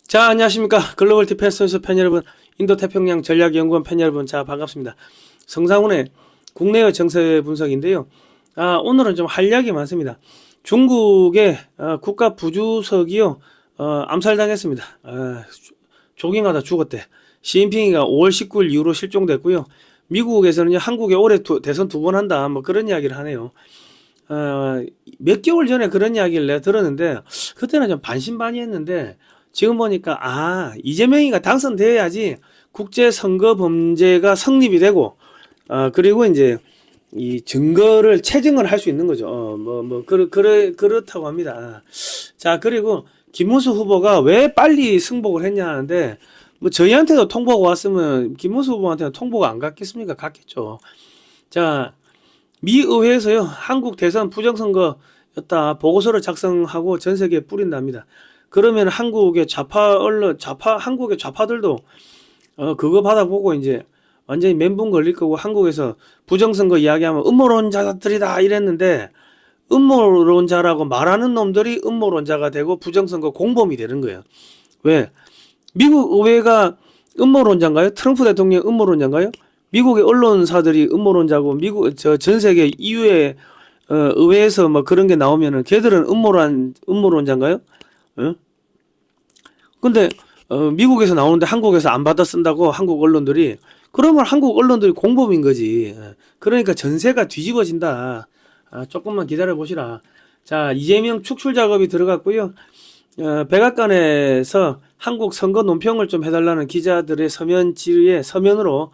자, 안녕하십니까. 글로벌 디펜스 연수 팬 여러분, 인도태평양 전략연구원 팬 여러분, 자, 반갑습니다. 성상훈의 국내외 정세 분석인데요. 오늘은 좀 할 이야기 많습니다. 중국의 국가 부주석이요, 암살당했습니다. 조깅하다 죽었대. 시진핑이가 5월 19일 이후로 실종됐고요. 미국에서는 한국에 올해 대선 2번 한다, 뭐 그런 이야기를 하네요. 몇 개월 전에 그런 이야기를 내가 들었는데, 그때는 좀 반신반의했는데, 지금 보니까 이재명이가 당선돼야지 국제선거범죄가 성립이 되고 그리고 이제 이 증거를 체증을 할 수 있는 거죠. 그렇다고 합니다. 자, 그리고 김문수 후보가 왜 빨리 승복을 했냐 하는데, 뭐 저희한테도 통보가 왔으면 김문수 후보한테는 통보가 안 갔겠습니까? 갔겠죠. 자, 미 의회에서요, 한국 대선 부정선거였다 보고서를 작성하고 전 세계에 뿌린답니다. 그러면 한국의 한국의 좌파들도 그거 받아보고 이제 완전히 멘붕 걸릴 거고, 한국에서 부정선거 이야기하면 음모론자들이다 이랬는데, 음모론자라고 말하는 놈들이 음모론자가 되고 부정선거 공범이 되는 거예요. 왜? 미국 의회가 음모론자인가요? 트럼프 대통령 음모론자인가요? 미국의 언론사들이 음모론자고, 전 세계 EU의 의회에서 뭐 그런 게 나오면은 걔들은 음모론자인가요? 근데 미국에서 나오는데 한국에서 안 받아 쓴다고 한국 언론들이, 그러면 한국 언론들이 공범인 거지. 그러니까 전세가 뒤집어진다. 조금만 기다려 보시라. 자, 이재명 축출 작업이 들어갔고요. 백악관에서 한국 선거 논평을 좀 해달라는 기자들의 서면 질의에 서면으로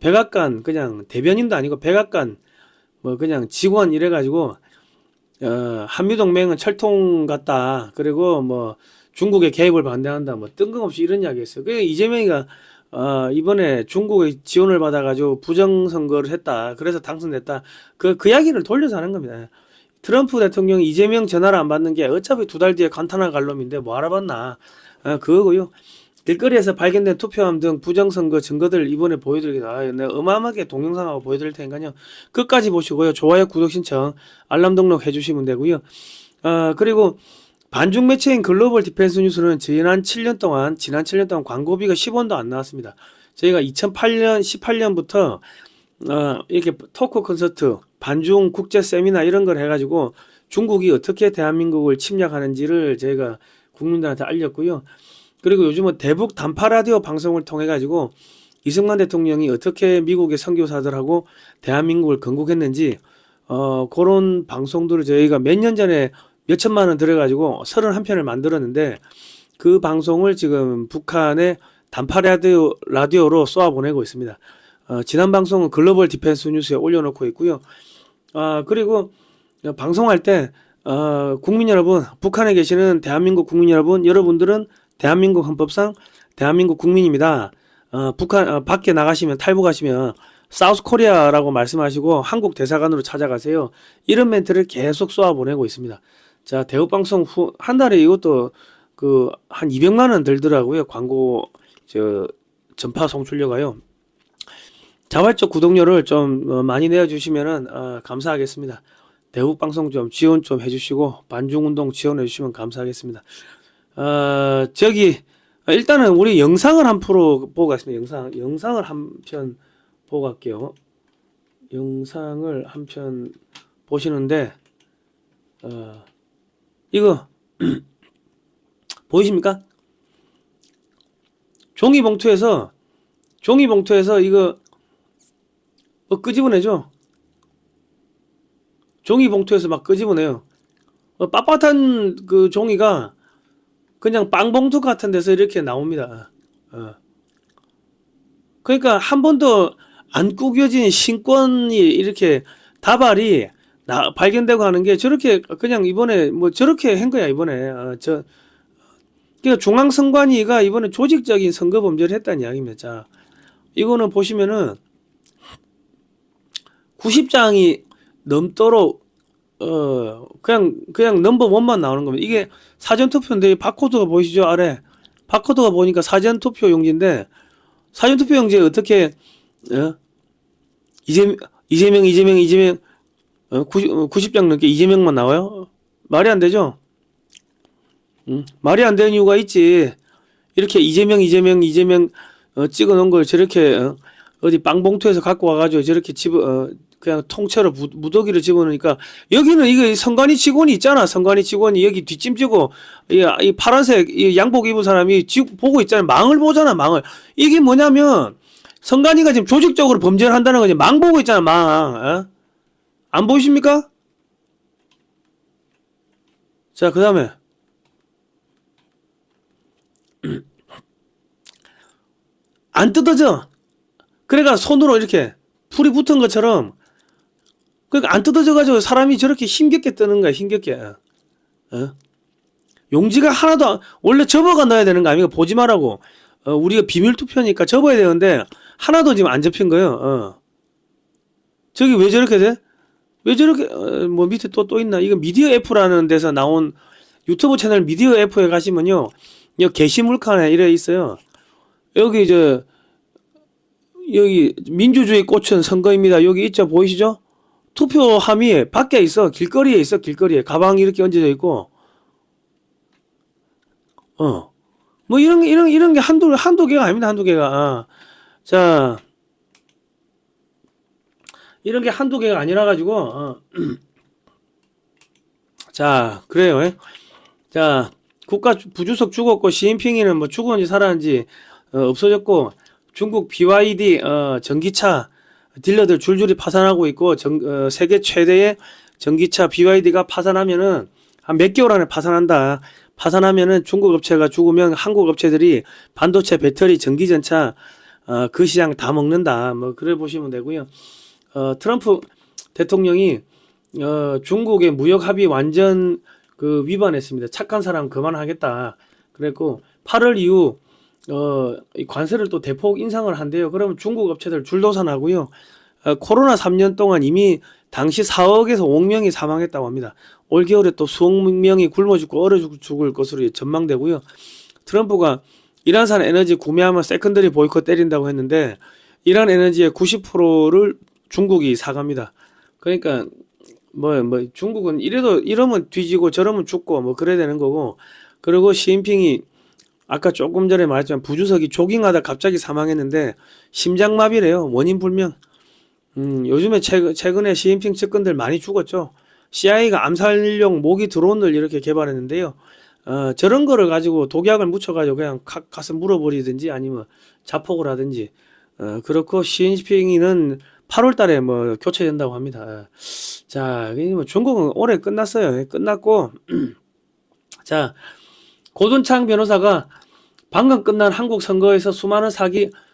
백악관 그냥 대변인도 아니고 백악관 뭐 그냥 직원 이래가지고 한미동맹은 철통 같다. 그리고 뭐 중국의 개입을 반대한다. 뭐 뜬금없이 이런 이야기 했어요. 그러니까 이재명이가 이번에 중국의 지원을 받아가지고 부정선거를 했다. 그래서 당선됐다. 그 이야기를 돌려서 하는 겁니다. 트럼프 대통령이 이재명 전화를 안 받는 게 어차피 2달 뒤에 간탄화 갈 놈인데 뭐 알아봤나. 그거고요. 길거리에서 발견된 투표함 등 부정선거 증거들 이번에 보여드리겠다. 내가 어마어마하게 동영상하고 보여드릴 테니까요. 끝까지 보시고요. 좋아요, 구독 신청, 알람 등록 해주시면 되고요. 그리고 반중 매체인 글로벌 디펜스 뉴스는 지난 7년 동안 광고비가 10원도 안 나왔습니다. 저희가 18년부터 이렇게 토크 콘서트, 반중 국제 세미나 이런 걸 해가지고 중국이 어떻게 대한민국을 침략하는지를 저희가 국민들한테 알렸고요. 그리고 요즘은 대북 단파 라디오 방송을 통해 가지고 이승만 대통령이 어떻게 미국의 선교사들하고 대한민국을 건국했는지 그런 방송들을 저희가 몇 년 전에 몇 천만 원 들여가지고 31편을 만들었는데, 그 방송을 지금 북한의 단파 라디오로 쏘아보내고 있습니다. 지난 방송은 글로벌 디펜스 뉴스에 올려놓고 있고요. 그리고 방송할 때 국민 여러분, 북한에 계시는 대한민국 국민 여러분, 여러분들은 대한민국 헌법상 대한민국 국민입니다. 북한 밖에 나가시면 탈북하시면 사우스 코리아라고 말씀하시고 한국 대사관으로 찾아가세요. 이런 멘트를 계속 쏘아보내고 있습니다. 자, 대북방송 후 한 달에 이것도 한 200만 원 들더라고요. 광고 전파 송출료가요. 자발적 구독료를 좀 많이 내어주시면은 감사하겠습니다. 대북방송 좀 지원 좀 해주시고 반중운동 지원해 주시면 감사하겠습니다. 일단은 우리 영상을 한 프로 보고 가겠습니다. 영상을 한 편 보고 갈게요. 영상을 한 편 보시는데, 이거, 보이십니까? 종이봉투에서 이거, 끄집어내죠? 종이봉투에서 막 끄집어내요. 빳빳한 그 종이가 그냥 빵봉투 같은 데서 이렇게 나옵니다. 그러니까 한 번도 안 구겨진 신권이 이렇게 다발이 발견되고 하는 게 저렇게 그냥 이번에 뭐 저렇게 한 거야, 이번에. 그러니까 중앙선관위가 이번에 조직적인 선거 범죄를 했다는 이야기입니다. 자, 이거는 보시면은 90장이 넘도록 그냥 넘버 원만 나오는 겁니다. 이게 사전투표인데 바코드가 보이시죠? 아래 바코드가 보니까 사전투표 용지인데, 사전투표 용지에 어떻게 이재명 90장 넘게 이재명만 나와요? 말이 안 되죠? 말이 안 되는 이유가 있지. 이렇게 이재명 찍어 놓은 걸 저렇게 어디 빵봉투에서 갖고 와가지고 저렇게 그냥 통째로 무더기를 집어넣으니까 여기는 이거 선관위 직원이 있잖아. 선관위 직원이 여기 뒷짐지고 이 파란색 이 양복 입은 사람이 보고 있잖아. 망을 보잖아. 망을. 이게 뭐냐면 선관위가 지금 조직적으로 범죄를 한다는 거지. 망 보고 있잖아. 망. 안 보이십니까? 자, 그 다음에 안 뜯어져. 그러니까 손으로 이렇게 풀이 붙은 것처럼 그러니까 안 뜯어져가지고 사람이 저렇게 힘겹게 뜨는 거야. 힘겹게. 용지가 하나도 원래 접어가 넣어야 되는 거 아닙니까? 보지 말라고. 우리가 비밀 투표니까 접어야 되는데 하나도 지금 안 접힌 거예요. 저기 왜 저렇게 돼? 왜 저렇게 뭐 밑에 또 있나? 이거 미디어 F라는 데서 나온 유튜브 채널 미디어 F에 가시면요. 여기 게시물칸에 이래 있어요. 여기 여기 민주주의 꽃은 선거입니다. 여기 있죠? 보이시죠? 투표함이 밖에 있어. 길거리에 있어. 길거리에. 가방이 이렇게 얹어져 있고. 뭐 이런 게 한두 개가 아닙니다. 한두 개가. 자. 이런 게 한두 개가 아니라 가지고 자, 그래요. 자, 국가 부주석 죽었고 시진핑이는 뭐 죽었는지 살았는지 없어졌고 중국 BYD 전기차 딜러들 줄줄이 파산하고 있고 세계 최대의 전기차 BYD가 파산하면은 한 몇 개월 안에 파산한다. 파산하면은 중국 업체가 죽으면 한국 업체들이 반도체, 배터리, 전기전차 그 시장 다 먹는다. 뭐 그래 보시면 되고요. 트럼프 대통령이 중국의 무역 합의 완전 위반했습니다. 착한 사람 그만하겠다. 그랬고 8월 이후 이 관세를 또 대폭 인상을 한대요. 그러면 중국 업체들 줄도산하고요. 코로나 3년 동안 이미 당시 4억에서 5억 명이 사망했다고 합니다. 올 겨울에 또 수억 명이 굶어 죽고 얼어 죽을 것으로 전망되고요. 트럼프가 이란산 에너지 구매하면 세컨더리 보이콧 때린다고 했는데 이란 에너지의 90%를 중국이 사갑니다. 그러니까 뭐 중국은 이러면 뒤지고 저러면 죽고 뭐 그래야 되는 거고. 그리고 시진핑이 아까 조금 전에 말했지만 부주석이 조깅하다 갑자기 사망했는데 심장마비래요. 원인 불명. 요즘에 최근에 시진핑 측근들 많이 죽었죠. CIA가 암살용 모기 드론을 이렇게 개발했는데요. 저런 거를 가지고 독약을 묻혀가지고 그냥 가서 물어버리든지 아니면 자폭을 하든지. 그렇고 시진핑이는 8월 달에 뭐 교체된다고 합니다. 자, 뭐 중국은 올해 끝났어요. 끝났고, 자, 고둔창 변호사가 방금 끝난 한국 선거에서 수많은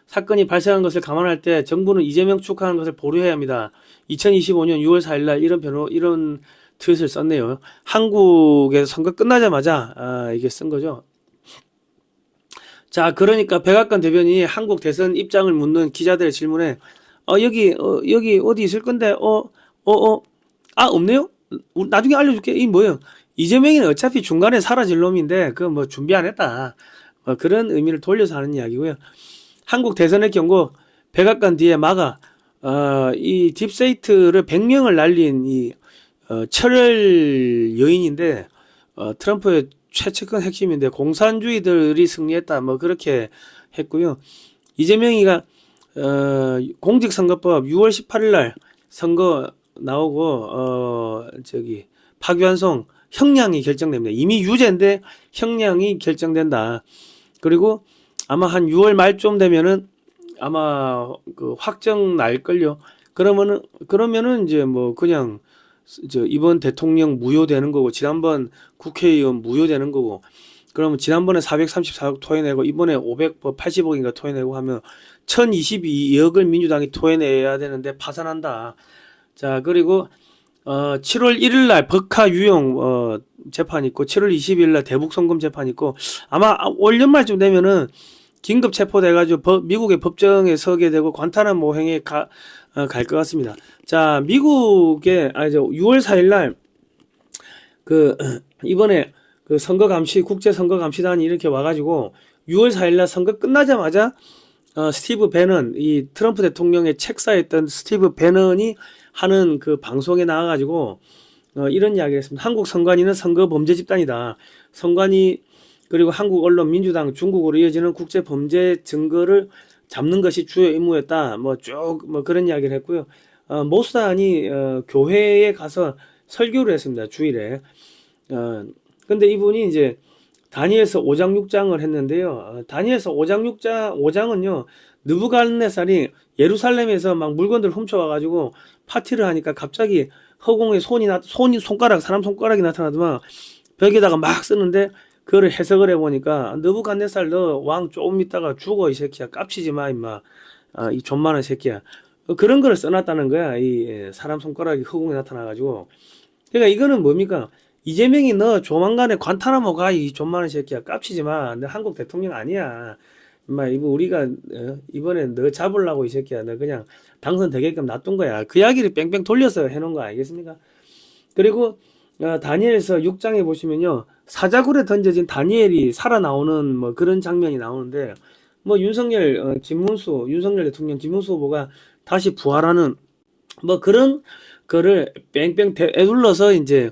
사건이 발생한 것을 감안할 때 정부는 이재명 축하하는 것을 보류해야 합니다. 2025년 6월 4일 날 이런 트윗을 썼네요. 한국에서 선거 끝나자마자 이게 쓴 거죠. 자, 그러니까 백악관 대변인이 한국 대선 입장을 묻는 기자들의 질문에 여기 어디 있을 건데 없네요? 나중에 알려줄게. 이 뭐예요? 이재명이는 어차피 중간에 사라질 놈인데 그 뭐 준비 안 했다. 그런 의미를 돌려서 하는 이야기고요. 한국 대선의 경우 백악관 뒤에 막아 이 딥세이트를 100명을 날린 이 철혈 여인인데 트럼프의 최측근 핵심인데 공산주의들이 승리했다. 뭐 그렇게 했고요. 이재명이가 공직선거법 6월 18일 날 선거 나오고 파기환송 형량이 결정됩니다. 이미 유죄인데 형량이 결정된다. 그리고 아마 한 6월 말쯤 되면은 아마 그 확정 날걸요. 그러면은 이제 뭐 그냥 이번 대통령 무효되는 거고 지난번 국회의원 무효되는 거고 그러면 지난번에 434억 토해내고 이번에 580억인가 토해내고 하면 1022억을 민주당이 토해내야 되는데 파산한다. 자, 그리고 7월 1일 날 법카 유용 재판 있고 7월 20일 날 대북 송금 재판 있고 아마 올 연말쯤 되면은 긴급 체포돼 가지고 미국의 법정에 서게 되고 관타나모행에 갈 것 같습니다. 자, 미국의 6월 4일 날 이번에 선거 감시 국제 선거 감시단이 이렇게 와 가지고 6월 4일 날 선거 끝나자마자 스티브 배넌 이 트럼프 대통령의 책사에 있던 스티브 배넌이 하는 그 방송에 나와 가지고 이런 이야기를 했습니다. 한국 선관위는 선거 범죄 집단이다. 선관위 그리고 한국 언론, 민주당, 중국으로 이어지는 국제 범죄 증거를 잡는 것이 주요 임무였다. 뭐 쭉 뭐 그런 이야기를 했고요. 모스단이 교회에 가서 설교를 했습니다. 주일에. 근데 이분이 이제 다니엘서 5장 6장을 했는데요. 다니엘서 5장 5장은요. 느부갓네살이 예루살렘에서 막 물건들 훔쳐와가지고 파티를 하니까 갑자기 허공에 사람 손가락이 나타나더만 벽에다가 막 쓰는데 그거를 해석을 해보니까 느부갓네살 너 왕 조금 있다가 죽어 이 새끼야. 깝치지 마 임마. 이 존만한 새끼야. 그런 거를 써놨다는 거야. 이 사람 손가락이 허공에 나타나가지고. 그러니까 이거는 뭡니까? 이재명이 너 조만간에 관타나모 가 이 존만한 새끼야. 깝치지 마. 너 한국 대통령 아니야. 임마 이거 우리가 이번에 너 잡으려고 이 새끼야. 너 그냥 당선되게끔 놔둔 거야. 그 이야기를 뺑뺑 돌려서 해놓은 거 아니겠습니까? 그리고 다니엘서 6장에 보시면요. 사자굴에 던져진 다니엘이 살아나오는 뭐 그런 장면이 나오는데 뭐 윤석열 대통령 김문수 후보가 다시 부활하는 뭐 그런 거를 뺑뺑 애둘러서 이제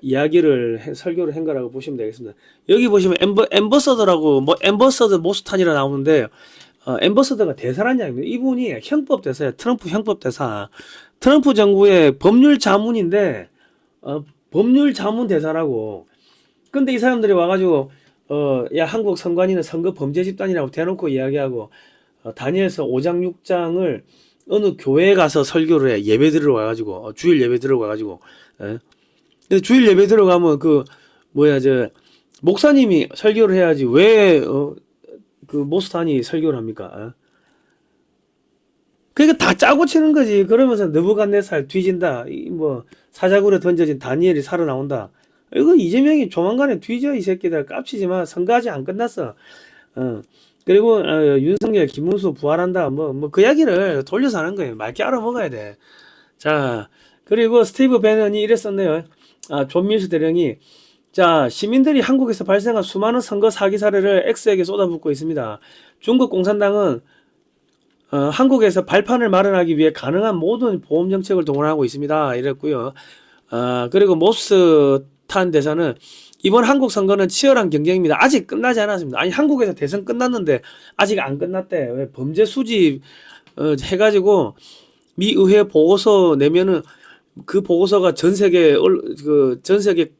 이야기를 설교를 한 거라고 보시면 되겠습니다. 여기 보시면 엠버서더라고 뭐 엠버서더 모스탄이라 나오는데 엠버서더가 대사란 이야기입니다. 이분이 형법 대사야. 트럼프 형법 대사. 트럼프 정부의 법률 자문인데 법률 자문 대사라고. 근데 이 사람들이 와가지고 야 한국 선관위는 선거 범죄 집단이라고 대놓고 이야기하고 다니엘서 5장 6장을 어느 교회에 가서 설교를 해. 예배 들으러 와가지고 주일 예배 들으러 와가지고 근데 주일 예배 들어가면 목사님이 설교를 해야지 왜 그 모스탄이 설교를 합니까? 그러니까 다 짜고 치는 거지. 그러면서 느부갓네살 뒤진다. 뭐 사자굴에 던져진 다니엘이 살아나온다. 이거 이재명이 조만간에 뒤져 이 새끼들. 깝치지 마. 선거 아직 안 끝났어. 그리고 윤석열 김문수 부활한다. 뭐 그 이야기를 돌려서 하는 거예요. 맑게 알아먹어야 돼. 자, 그리고 스티브 배넌이 이랬었네요. 존 밀스 대령이 자, 시민들이 한국에서 발생한 수많은 선거 사기 사례를 X에게 쏟아붓고 있습니다. 중국 공산당은 한국에서 발판을 마련하기 위해 가능한 모든 보험 정책을 동원하고 있습니다. 이랬고요. 그리고 모스탄 대사는 이번 한국 선거는 치열한 경쟁입니다. 아직 끝나지 않았습니다. 아니 한국에서 대선 끝났는데 아직 안 끝났대. 왜 범죄 수집 해가지고 미 의회 보고서 내면은 그 보고서가 전 세계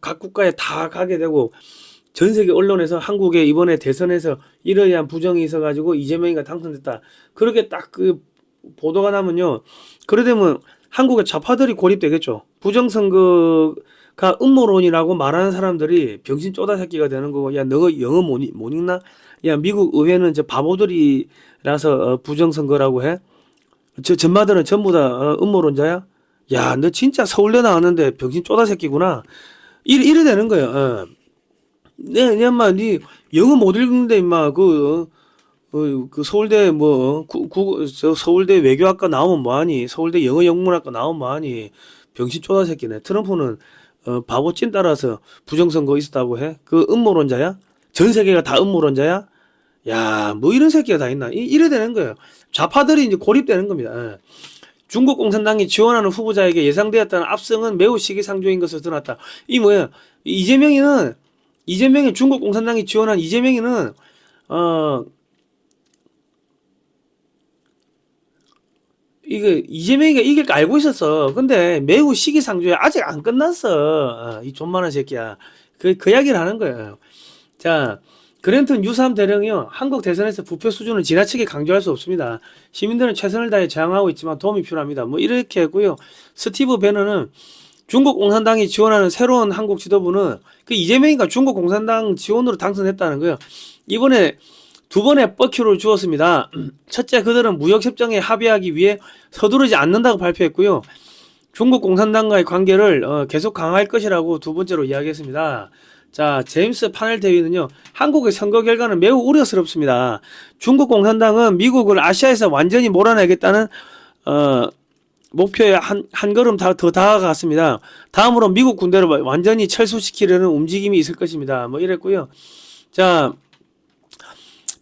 각 국가에 다 가게 되고 전 세계 언론에서 한국에 이번에 대선에서 이러한 부정이 있어가지고 이재명이가 당선됐다. 그렇게 딱 그 보도가 나면요. 그래 되면 한국의 좌파들이 고립되겠죠. 부정선거가 음모론이라고 말하는 사람들이 병신 쪼다 새끼가 되는 거고, 야, 너 영어 못 읽나? 야, 미국 의회는 저 바보들이라서 부정선거라고 해? 저 전마들은 전부 다 음모론자야? 야, 너 진짜 서울대 나왔는데 병신 쪼다 새끼구나. 이래 되는 거야. 네 영어 못 읽는데 임마 그 서울대 서울대 외교학과 나오면 뭐하니? 서울대 영어 영문학과 나오면 뭐하니? 병신 쪼다 새끼네. 트럼프는 바보 찐 따라서 부정선거 있었다고 해? 그 음모론자야? 전 세계가 다 음모론자야? 야, 뭐 이런 새끼가 다 있나? 이래 되는 거예요. 좌파들이 이제 고립되는 겁니다. 중국 공산당이 지원하는 후보자에게 예상되었다는 압승은 매우 시기상조인 것으로 드러났다. 이 뭐야? 이재명이 중국 공산당이 지원한 이재명이는 이재명이가 이길 거 알고 있었어. 근데 매우 시기상조야. 아직 안 끝났어. 이 존만한 새끼야. 그 이야기를 하는 거예요. 자, 그랜턴 뉴삼 대령이요. 한국 대선에서 부패 수준을 지나치게 강조할 수 없습니다. 시민들은 최선을 다해 저항하고 있지만 도움이 필요합니다. 뭐 이렇게 했고요. 스티브 배너는 중국 공산당이 지원하는 새로운 한국 지도부는 그 이재명이가 중국 공산당 지원으로 당선했다는 거예요. 이번에 두 번의 뻑큐를 주었습니다. 첫째, 그들은 무역협정에 합의하기 위해 서두르지 않는다고 발표했고요. 중국 공산당과의 관계를 계속 강화할 것이라고 두 번째로 이야기했습니다. 자, 제임스 파넬 대위는요, 한국의 선거 결과는 매우 우려스럽습니다. 중국 공산당은 미국을 아시아에서 완전히 몰아내겠다는 목표에 한 걸음 더 다가갔습니다. 다음으로 미국 군대를 완전히 철수시키려는 움직임이 있을 것입니다. 뭐 이랬고요. 자,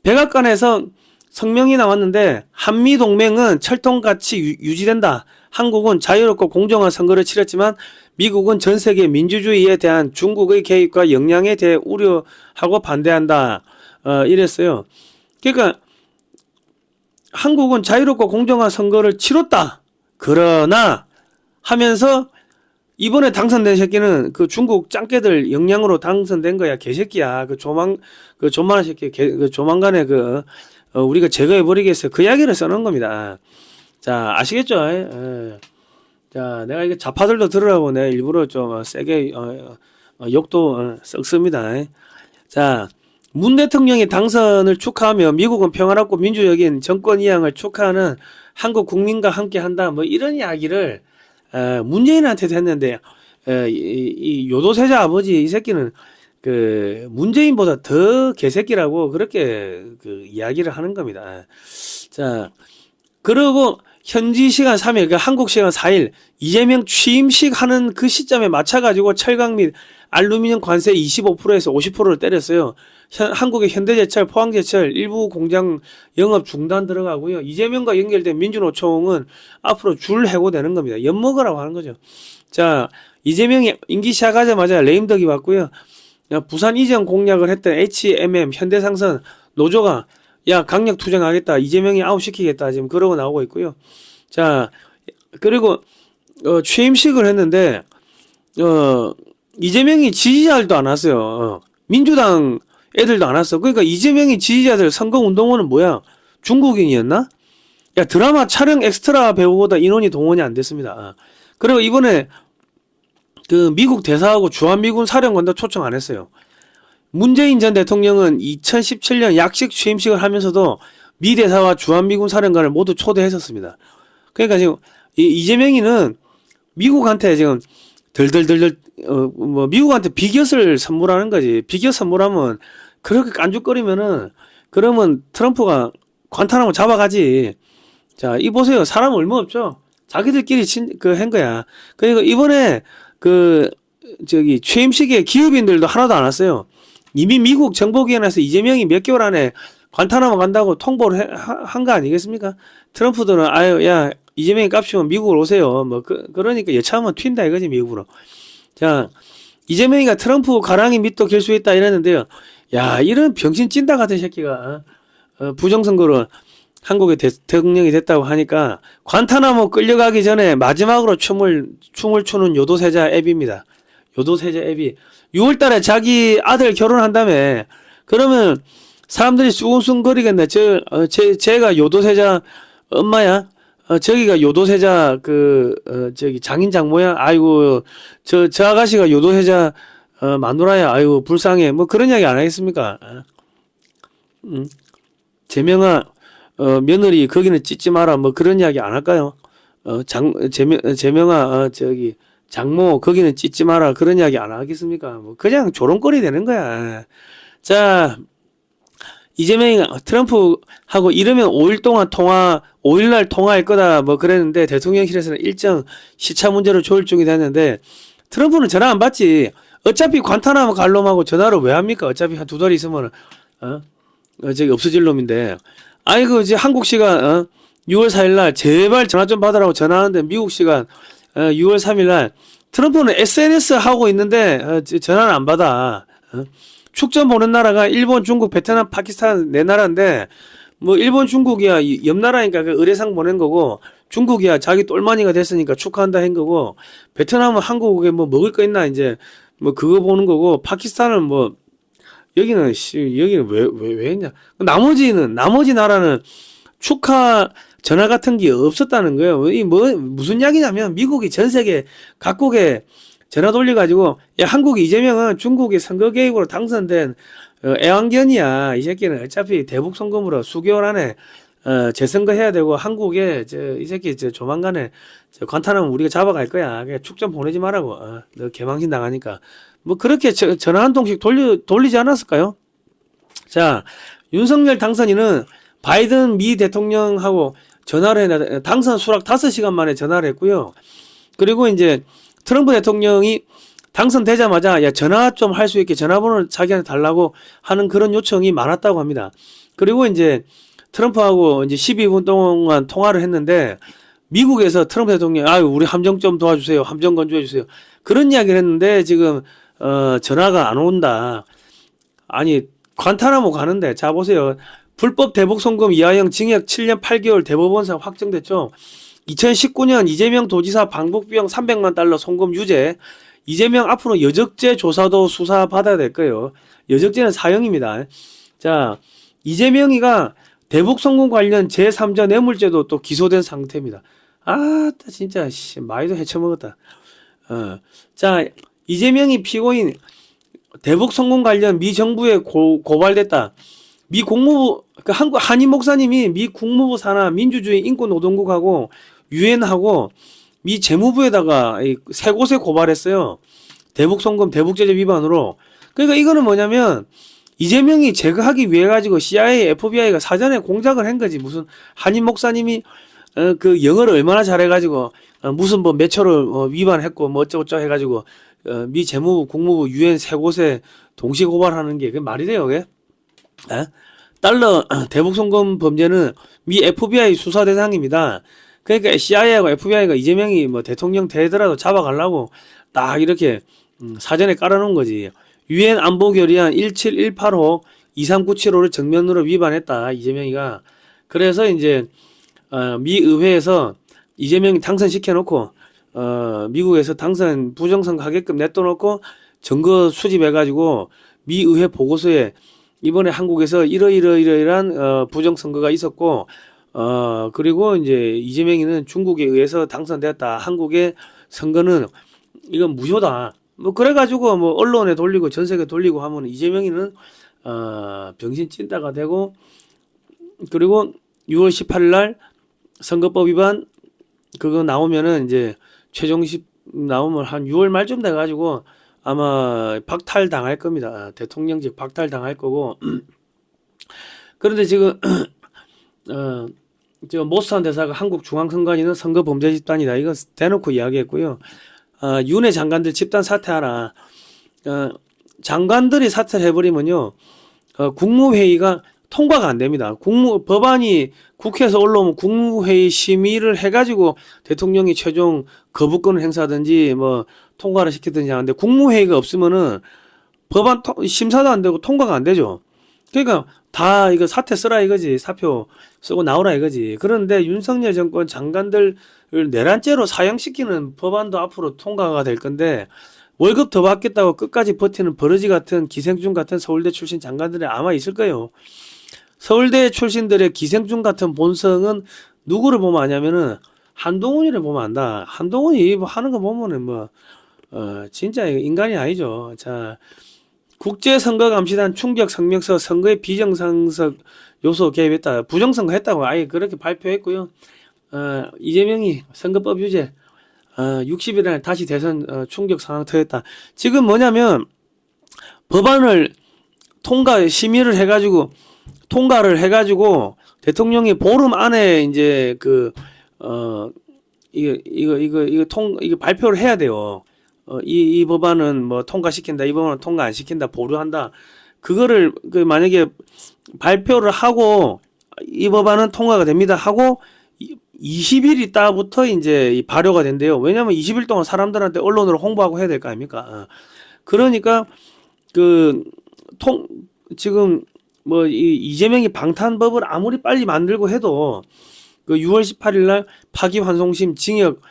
백악관에서 성명이 나왔는데 한미 동맹은 철통같이 유지된다. 한국은 자유롭고 공정한 선거를 치렀지만 미국은 전 세계 민주주의에 대한 중국의 개입과 영향에 대해 우려하고 반대한다. 이랬어요. 그러니까 한국은 자유롭고 공정한 선거를 치렀다. 그러나 하면서 이번에 당선된 새끼는 그 중국 짱깨들 영향으로 당선된 거야. 개새끼야. 그 조만한 새끼, 조만간에 우리가 제거해버리겠어요. 그 이야기를 써놓은 겁니다. 자, 아시겠죠? 자, 내가 이게 좌파들도 들으라고 내가 일부러 좀 세게, 욕도 썩습니다. 자, 문 대통령이 당선을 축하하며 미국은 평화롭고 민주적인 정권 이양을 축하하는 한국 국민과 함께 한다. 뭐 이런 이야기를 문재인한테도 했는데 이 요도세자 아버지 이 새끼는 그 문재인보다 더 개새끼라고 그렇게 그 이야기를 하는 겁니다. 자, 그리고 현지 시간 3일, 그러니까 한국 시간 4일 이재명 취임식 하는 그 시점에 맞춰가지고 철강 및 알루미늄 관세 25%에서 50%를 때렸어요. 한국의 현대제철, 포항제철 일부 공장 영업 중단 들어가고요. 이재명과 연결된 민주노총은 앞으로 줄 해고되는 겁니다. 엿먹으라고 하는 거죠. 자, 이재명이 임기 시작하자마자 레임덕이 왔고요. 부산 이전 공약을 했던 HMM, 현대상선 노조가 야 강력 투쟁하겠다. 이재명이 아웃시키겠다. 지금 그러고 나오고 있고요. 자, 그리고 취임식을 했는데 이재명이 지지자들도 안 왔어요. 민주당 애들도 안 왔어. 그러니까 이재명이 지지자들 선거운동원은 뭐야? 중국인이었나? 야, 드라마 촬영 엑스트라 배우보다 인원이 동원이 안 됐습니다. 그리고 이번에 그 미국 대사하고 주한미군 사령관도 초청 안 했어요. 문재인 전 대통령은 2017년 약식 취임식을 하면서도 미 대사와 주한미군 사령관을 모두 초대했었습니다. 그러니까 지금 이재명이는 미국한테 지금 덜덜덜덜 뭐 미국한테 비곁을 선물하는 거지. 비곁 선물하면 그렇게 깐죽거리면은 그러면 트럼프가 관타나모 잡아가지. 자, 이 보세요. 사람 얼마 없죠. 자기들끼리 한 거야. 그러니까 이번에 취임식에 기업인들도 하나도 안 왔어요. 이미 미국 정보기관에서 이재명이 몇 개월 안에 관타나모 간다고 통보를 한 거 아니겠습니까? 트럼프들은 아유 야 이재명이 깝치면 미국으로 오세요. 뭐 그러니까 여차하면 튄다 이거지 미국으로. 자, 이재명이가 트럼프 가랑이 밑도 길 수 있다 이랬는데요. 야, 이런 병신 찐따 같은 새끼가 부정선거로 한국의 대통령이 됐다고 하니까 관타나모 끌려가기 전에 마지막으로 춤을 추는 요도세자 앱입니다. 요도세자 앱이 6월달에 자기 아들 결혼한다며. 그러면 사람들이 쑥쑥거리겠네. 제가 요도세자 엄마야. 저기가 요도세자 장인 장모야. 아이고 저 아가씨가 요도세자 마누라야. 아이고 불쌍해. 뭐 그런 이야기 안 하겠습니까? 제명아 며느리 거기는 찢지 마라. 뭐 그런 이야기 안 할까요? 제명아 장모 거기는 찢지 마라. 그런 이야기 안 하겠습니까? 뭐 그냥 조롱거리 되는 거야. 자, 이재명이 트럼프하고 이러면 5일날 통화할 거다 뭐 그랬는데 대통령실에서는 일정 시차 문제로 조율 중이 됐는데 트럼프는 전화 안 받지. 어차피 관타나모 갈 놈하고 전화를 왜 합니까? 어차피 한 2달 있으면 없어질 놈인데. 아이고 이제 한국 시간 6월 4일날 제발 전화 좀 받으라고 전화하는데 미국 시간 6월 3일날 트럼프는 SNS 하고 있는데 전화는 안 받아. 축전 보는 나라가 일본, 중국, 베트남, 파키스탄 네 나라인데 뭐 일본, 중국이야 옆 나라니까 그 의례상 보낸 거고 중국이야 자기 똘마니가 됐으니까 축하한다 한 거고 베트남은 한국에 뭐 먹을 거 있나 이제 뭐 그거 보는 거고 파키스탄은 뭐 여기는 왜 했냐? 나머지 나라는 축하 전화 같은 게 없었다는 거예요. 이 무슨 이야기냐면 미국이 전 세계 각국에 전화 돌려가지고 야 한국이 이재명은 중국의 선거 개입으로 당선된 애완견이야. 이 새끼는 어차피 대북 송금으로 수개월 안에 재선거 해야 되고 한국에 이 새끼 조만간에 관타나면 우리가 잡아갈 거야. 그냥 축전 보내지 말라고. 너 개망신 당하니까. 뭐 그렇게 전화 한 통씩 돌리지 않았을까요? 자, 윤석열 당선인은 바이든 미 대통령하고 전화를 당선 수락 5시간 만에 전화를 했고요. 그리고 이제 트럼프 대통령이 당선되자마자 야 전화 좀 할 수 있게 전화번호를 자기한테 달라고 하는 그런 요청이 많았다고 합니다. 그리고 이제 트럼프하고 이제 12분 동안 통화를 했는데 미국에서 트럼프 대통령이 아유 우리 함정 좀 도와주세요. 함정 건조해 주세요. 그런 이야기를 했는데 지금 전화가 안 온다. 아니 관타나모 가는데 자 보세요. 불법 대북 송금 이하영 징역 7년 8개월 대법원상 확정됐죠. 2019년 이재명 도지사 방북 비용 300만 달러 송금 유죄. 이재명 앞으로 여적죄 조사도 수사 받아야 될 거예요. 여적죄는 사형입니다. 자, 이재명이가 대북 송금 관련 제3자 뇌물죄도 또 기소된 상태입니다. 아, 진짜 많이도 헤쳐먹었다. 자, 이재명이 피고인 대북 송금 관련 미 정부에 고발됐다. 미 국무부 그 한인 목사님이 미 국무부 산하 민주주의 인권노동국하고 유엔하고 미 재무부에다가 세 곳에 고발했어요. 대북 송금 대북제재 위반으로. 그러니까 이거는 뭐냐면 이재명이 제거하기 위해 가지고 CIA, FBI가 사전에 공작을 한 거지. 무슨 한인 목사님이 그 영어를 얼마나 잘해가지고 무슨 뭐 매초를 위반했고 뭐 어쩌고저쩌고 해가지고 미 재무부, 국무부, 유엔 세 곳에 동시 고발하는 게 그게 말이 돼요, 그게? 달러 대북 송금 범죄는 미 FBI 수사 대상입니다. 그러니까 CIA하고 FBI가 이재명이 뭐 대통령 되더라도 잡아가려고 딱 이렇게 사전에 깔아놓은 거지. 유엔 안보 결의안 17185 23975를 정면으로 위반했다. 이재명이가. 그래서 이제 미 의회에서 이재명이 당선시켜놓고 미국에서 당선 부정선거 하게끔 냅둬놓고 증거 수집해가지고 미 의회 보고서에 이번에 한국에서 이러이러한 부정선거가 있었고 그리고 이제 이재명이는 중국에 의해서 당선되었다. 한국의 선거는 이건 무효다. 뭐 그래가지고 뭐 언론에 돌리고 전 세계 돌리고 하면 이재명이는 병신 찐따가 되고 그리고 6월 18일 날 선거법 위반 그거 나오면은 이제 최종식 나오면 한 6월 말쯤 돼가지고 아마 박탈 당할 겁니다. 대통령직 박탈 당할 거고. 그런데 지금 지금 모스탄 대사가 한국중앙선관위는 선거범죄 집단이다. 이거 대놓고 이야기했고요. 윤회 장관들 집단 사퇴하라. 장관들이 사퇴를 해버리면요, 국무회의가 통과가 안 됩니다. 법안이 국회에서 올라오면 국무회의 심의를 해가지고 대통령이 최종 거부권을 행사하든지 뭐 통과를 시키든지 하는데 국무회의가 없으면은 법안 심사도 안 되고 통과가 안 되죠. 그러니까 다 이거 사퇴 쓰라 이거지. 사표 쓰고 나오라 이거지. 그런데 윤석열 정권 장관들을 내란죄로 사형시키는 법안도 앞으로 통과가 될 건데 월급 더 받겠다고 끝까지 버티는 버러지 같은 기생충 같은 서울대 출신 장관들이 아마 있을 거예요. 서울대 출신들의 기생충 같은 본성은 누구를 보면 아냐면은 한동훈이를 보면 안다. 한동훈이 뭐 하는 거 보면은 뭐 진짜 인간이 아니죠. 자, 국제선거감시단 충격 성명서 선거에 비정상적 요소 개입했다. 부정선거 했다고 아예 그렇게 발표했고요. 이재명이 선거법 유죄 60일 안에 다시 대선 충격 상황 터졌다. 지금 뭐냐면 법안을 심의를 해가지고 통과를 해가지고 대통령이 보름 안에 이제 이거 발표를 해야 돼요. 이 법안은 뭐 통과시킨다, 이 법안은 통과 안 시킨다, 보류한다. 그거를 만약에 발표를 하고 이 법안은 통과가 됩니다 하고 20일 있다부터 이제 발효가 된대요. 왜냐면 20일 동안 사람들한테 언론으로 홍보하고 해야 될 거 아닙니까? 그러니까 지금 뭐 이재명이 방탄법을 아무리 빨리 만들고 해도 6월 18일 날 파기환송심 징역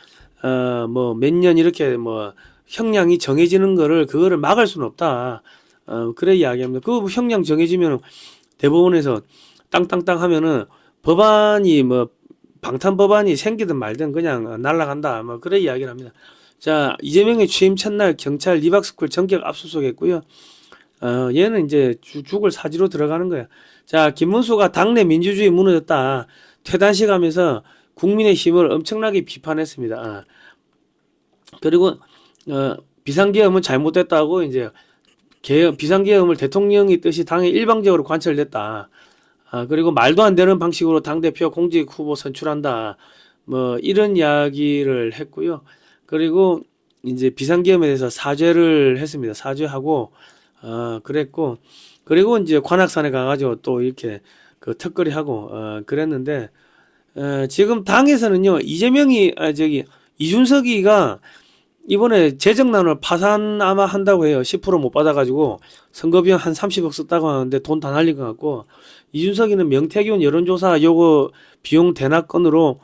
뭐 몇 년 이렇게 뭐 형량이 정해지는 그거를 막을 수는 없다. 그래 이야기합니다. 그 형량 정해지면 대법원에서 땅땅땅 하면은 법안이 뭐 방탄법안이 생기든 말든 그냥 날아간다. 뭐 그래 이야기를 합니다. 자, 이재명의 취임 첫날 경찰 리박스쿨 전격 압수수색했고요. 얘는 이제 죽을 사지로 들어가는 거야. 자, 김문수가 당내 민주주의 무너졌다. 퇴단식 하면서 국민의힘을 엄청나게 비판했습니다. 그리고 비상계엄은 잘못됐다고 이제 비상계엄을 대통령의 뜻이 당에 일방적으로 관철됐다. 그리고 말도 안 되는 방식으로 당대표 공직 후보 선출한다. 뭐 이런 이야기를 했고요. 그리고 이제 비상계엄에 대해서 사죄를 했습니다. 사죄하고 그랬고 그리고 이제 관악산에 가가지고 또 이렇게 그 턱걸이하고 그랬는데 지금 당에서는요 이준석이가 이번에 재정난을 파산 아마 한다고 해요. 10% 못 받아가지고 선거비용 한 30억 썼다고 하는데 돈 다 날린 것 같고, 이준석이는 명태균 여론조사 요거 비용 대납건으로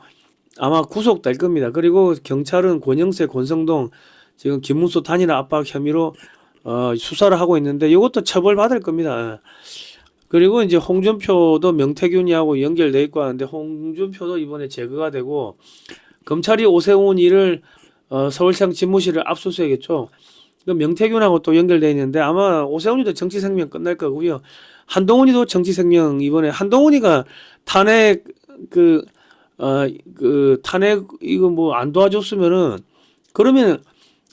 아마 구속될 겁니다. 그리고 경찰은 권영세, 권성동 지금 김문수 단일 압박 혐의로 수사를 하고 있는데 이것도 처벌받을 겁니다. 그리고 이제 홍준표도 명태균이하고 연결돼 있고 하는데 홍준표도 이번에 제거가 되고, 검찰이 오세훈이를 서울시장 집무실을 압수수색했죠. 그 명태균하고 또 연결돼 있는데 아마 오세훈이도 정치 생명 끝날 거고요. 한동훈이도 정치 생명, 이번에 한동훈이가 탄핵 탄핵 이거 뭐 안 도와줬으면은, 그러면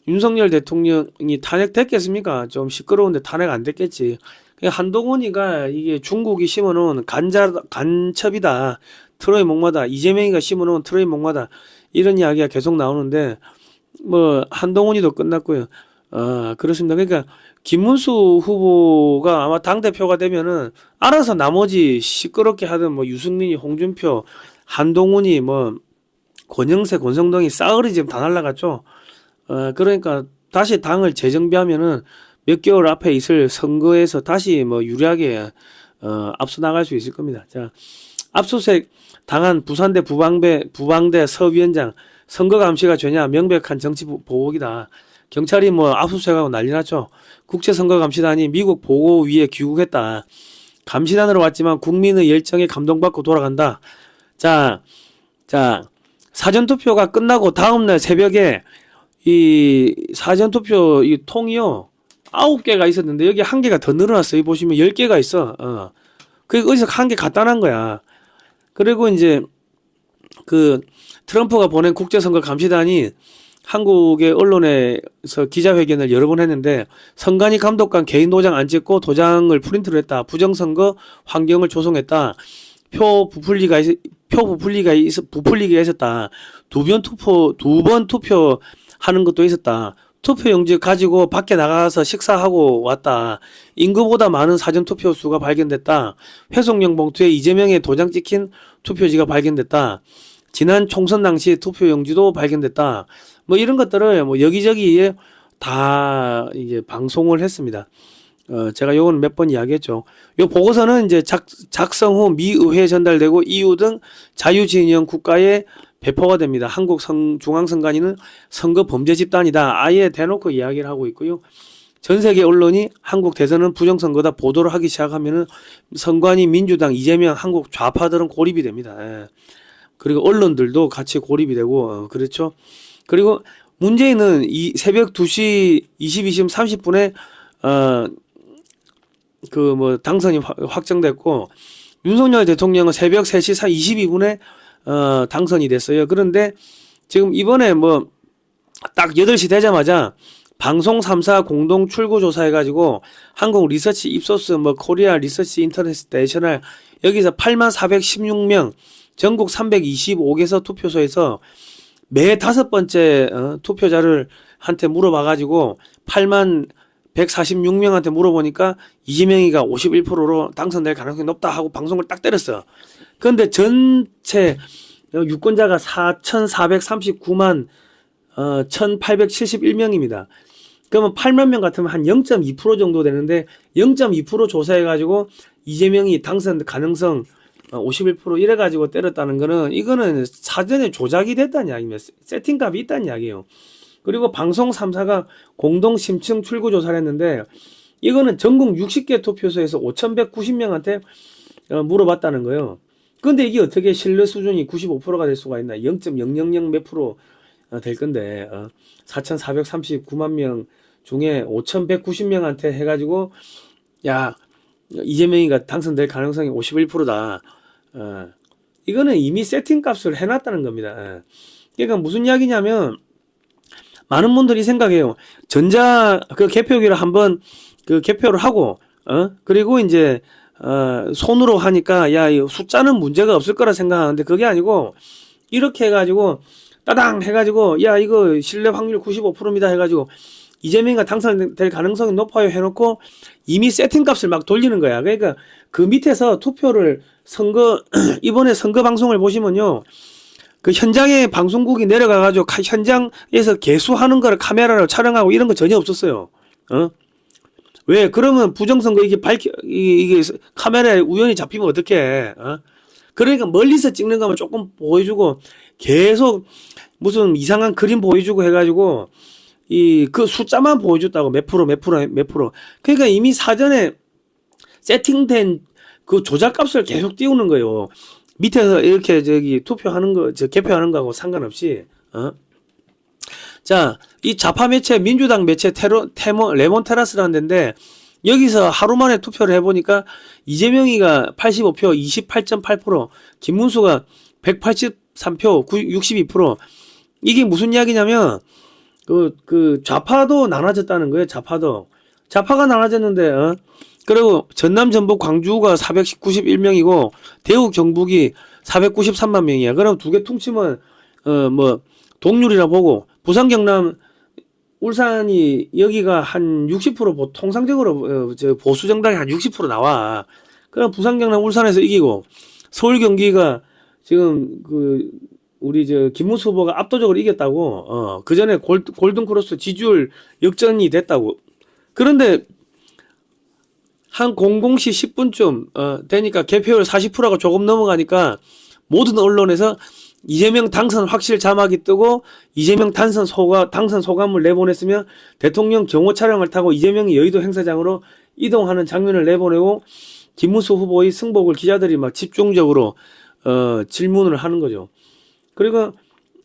윤석열 대통령이 탄핵됐겠습니까? 좀 시끄러운데 탄핵 안 됐겠지. 한동훈이가 이게 중국이 심어놓은 간첩이다, 트로이 목마다, 이재명이가 심어놓은 트로이 목마다, 이런 이야기가 계속 나오는데 뭐 한동훈이도 끝났고요. 그렇습니다. 그러니까 김문수 후보가 아마 당대표가 되면은 알아서 나머지 시끄럽게 하던 뭐 유승민이, 홍준표, 한동훈이, 뭐 권영세, 권성동이 싸그리 지금 다 날라갔죠. 그러니까 다시 당을 재정비하면은 몇 개월 앞에 있을 선거에서 다시 뭐 유리하게 앞서 나갈 수 있을 겁니다. 자, 압수수색 당한 부산대 부방대 서위원장, 선거 감시가 죄냐, 명백한 정치 보복이다. 경찰이 뭐 압수수색하고 난리 났죠. 국제선거감시단이 미국 보고위에 귀국했다. 감시단으로 왔지만 국민의 열정에 감동받고 돌아간다. 자, 사전투표가 끝나고 다음날 새벽에 이 사전투표 이 통이요 9개가 있었는데 여기 1개가 더 늘어났어요. 보시면 10개가 있어. 그 어디서 1개 갖다 난 거야. 그리고 이제 그 트럼프가 보낸 국제선거 감시단이 한국의 언론에서 기자회견을 여러 번 했는데, 선관위 감독관 개인 도장 안 찍고 도장을 프린트를 했다. 부정선거 환경을 조성했다. 부풀리기가 있었다. 두 번 투표하는 것도 있었다. 투표용지 가지고 밖에 나가서 식사하고 왔다. 인구보다 많은 사전투표 수가 발견됐다. 회송용 봉투에 이재명의 도장 찍힌 투표지가 발견됐다. 지난 총선 당시 투표용지도 발견됐다. 뭐 이런 것들을 뭐 여기저기에 다 이제 방송을 했습니다. 제가 요건 몇 번 이야기했죠. 요 보고서는 이제 작성 후 미 의회에 전달되고 EU 등 자유진영 국가에 배포가 됩니다. 한국 중앙선관위는 선거 범죄 집단이다. 아예 대놓고 이야기를 하고 있고요. 전 세계 언론이 한국 대선은 부정선거다 보도를 하기 시작하면은 선관위, 민주당, 이재명, 한국 좌파들은 고립이 됩니다. 그리고 언론들도 같이 고립이 되고 그렇죠. 그리고 문제는 이 새벽 2시 22분 30분에 그 뭐 당선이 확정됐고, 윤석열 대통령은 새벽 3시 22분에 당선이 됐어요. 그런데 지금 이번에 뭐 딱 8시 되자마자 방송 3사 공동 출구 조사해가지고 한국 리서치 입소스, 뭐 코리아 리서치 인터내셔널, 여기서 8416명 전국 325개소 투표소에서 매 5번째 투표자를 한테 물어봐가지고 8146명한테 물어보니까 이재명이가 51%로 당선될 가능성이 높다 하고 방송을 딱 때렸어. 그런데 전체 유권자가 4439만 1871명입니다. 그러면 8만 명 같으면 한 0.2% 정도 되는데 0.2% 조사해가지고 이재명이 당선 가능성 51% 이래가지고 때렸다는 거는, 이거는 사전에 조작이 됐다는 이야기입니다. 세팅값이 있다는 이야기예요. 그리고 방송 3사가 공동 심층 출구 조사를 했는데, 이거는 전국 60개 투표소에서 5,190명한테 물어봤다는 거예요. 근데 이게 어떻게 신뢰 수준이 95%가 될 수가 있나? 0.000 몇 프로 될 건데, 4,439만 명 중에 5,190명한테 해가지고, 야, 이재명이가 당선될 가능성이 51%다. 이거는 이미 세팅 값을 해놨다는 겁니다. 그러니까 무슨 이야기냐면, 많은 분들이 생각해요. 그 개표기를 한번 그 개표를 하고, 그리고 이제, 손으로 하니까, 야, 이 숫자는 문제가 없을 거라 생각하는데, 그게 아니고, 이렇게 해가지고, 따당 해가지고, 야, 이거 신뢰 확률 95%입니다 해가지고, 이재명이가 당선될 가능성이 높아요 해놓고 이미 세팅값을 막 돌리는 거야. 그러니까 그 밑에서 투표를 이번에 선거 방송을 보시면요. 그 현장에 방송국이 내려가가지고 현장에서 개수하는 거를 카메라로 촬영하고 이런 거 전혀 없었어요. 왜? 그러면 부정선거 이게 카메라에 우연히 잡히면 어떡해? 그러니까 멀리서 찍는 거만 조금 보여주고 계속 무슨 이상한 그림 보여주고 해가지고 그 숫자만 보여줬다고 몇 프로. 그러니까 이미 사전에 세팅된 그 조작값을 계속 띄우는 거예요. 밑에서 이렇게 투표하는 거, 개표하는 거하고 상관없이, 자, 이 좌파 매체, 민주당 매체 레몬테라스라는 데인데, 여기서 하루 만에 투표를 해보니까, 이재명이가 85표, 28.8%, 김문수가 183표, 62%. 이게 무슨 이야기냐면, 좌파도 나눠졌다는 거예요, 좌파도. 좌파가 나눠졌는데, 그리고 전남, 전북, 광주가 491명이고 대구, 경북이 493만 명이야. 그럼 두 개 퉁치면 동률이라 보고 부산, 경남, 울산이 여기가 한 60% 통상적으로 보수 정당이 한 60% 나와. 그럼 부산, 경남, 울산에서 이기고 서울, 경기가 지금 우리 김문수 후보가 압도적으로 이겼다고. 그 전에 골든크로스 지지율 역전이 됐다고. 그런데 한 00시 10분쯤 되니까 개표율 40%가 조금 넘어가니까 모든 언론에서 이재명 당선 확실 자막이 뜨고 이재명 당선 소감을 내보냈으며 대통령 경호 차량을 타고 이재명이 여의도 행사장으로 이동하는 장면을 내보내고 김문수 후보의 승복을 기자들이 막 집중적으로 질문을 하는 거죠. 그리고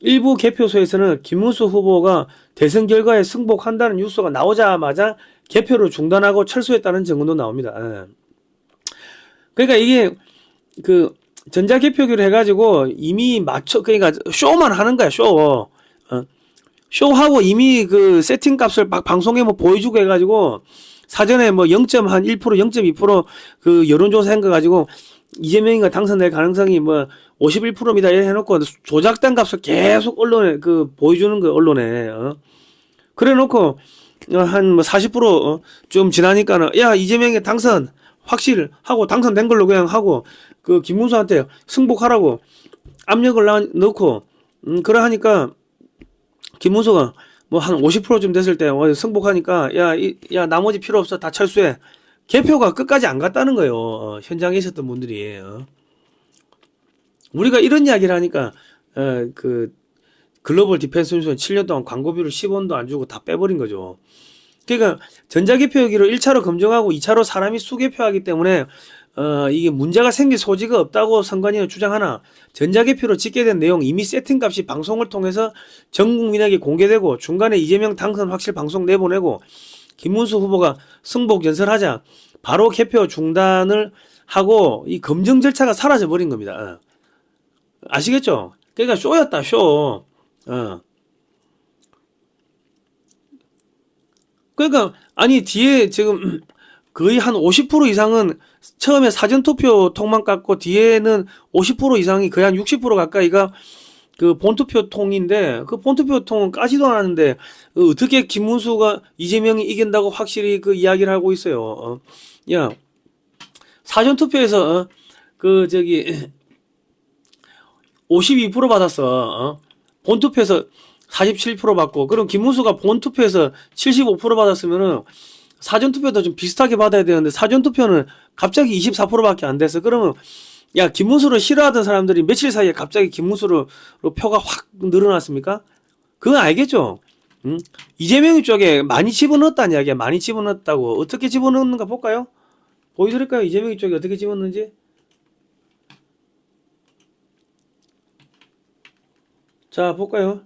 일부 개표소에서는 김문수 후보가 대선 결과에 승복한다는 뉴스가 나오자마자 개표를 중단하고 철수했다는 증언도 나옵니다. 그러니까 이게 전자개표기로 해가지고 이미 그러니까 쇼만 하는 거야, 쇼. 쇼하고 이미 세팅값을 막 방송에 보여주고 해가지고 사전에 0.1%, 0.2% 여론조사 한 거 가지고 이재명이가 당선될 가능성이 51%입니다. 이렇게 해놓고 조작된 값을 계속 언론에 보여주는 거, 언론에. 그래 놓고 한 40%좀 지나니까는 야 이재명의 당선 확실하고 당선된 걸로 그냥 하고 김문수한테 승복하라고 압력을 넣고 그러하니까 김문수가 한 50%쯤 됐을 때 승복하니까 야 나머지 필요 없어 다 철수해. 개표가 끝까지 안 갔다는 거예요. 현장에 있었던 분들이. 우리가 이런 이야기를 하니까 글로벌 디펜스 뉴스는 7년 동안 광고비를 10원도 안 주고 다 빼버린 거죠. 그러니까 전자개표기로 1차로 검증하고 2차로 사람이 수개표하기 때문에 이게 문제가 생길 소지가 없다고 선관위는 주장하나 전자개표로 집계된 내용 이미 세팅값이 방송을 통해서 전 국민에게 공개되고 중간에 이재명 당선 확실 방송 내보내고 김문수 후보가 승복 연설하자 바로 개표 중단을 하고 이 검증 절차가 사라져 버린 겁니다. 아시겠죠? 그러니까 쇼였다, 쇼. 그러니까 아니 뒤에 지금 거의 한 50% 이상은 처음에 사전투표 통만 깎고 뒤에는 50% 이상이 거의 한 60% 가까이가 본투표 통인데 본투표 통은 까지도 않았는데 어떻게 김문수가 이재명이 이긴다고 확실히 이야기를 하고 있어요. 야 사전투표에서 52% 받았어. 본투표에서 47% 받고 그럼 김문수가 본투표에서 75% 받았으면은 사전투표도 좀 비슷하게 받아야 되는데 사전투표는 갑자기 24%밖에 안 됐어. 그러면 야 김문수를 싫어하던 사람들이 며칠 사이에 갑자기 김문수로 표가 확 늘어났습니까? 그건 알겠죠? 이재명이 쪽에 많이 집어넣었다는 이야기야. 많이 집어넣었다고. 어떻게 집어넣는가 볼까요? 보여드릴까요? 이재명이 쪽에 어떻게 집어넣는지? 자 볼까요?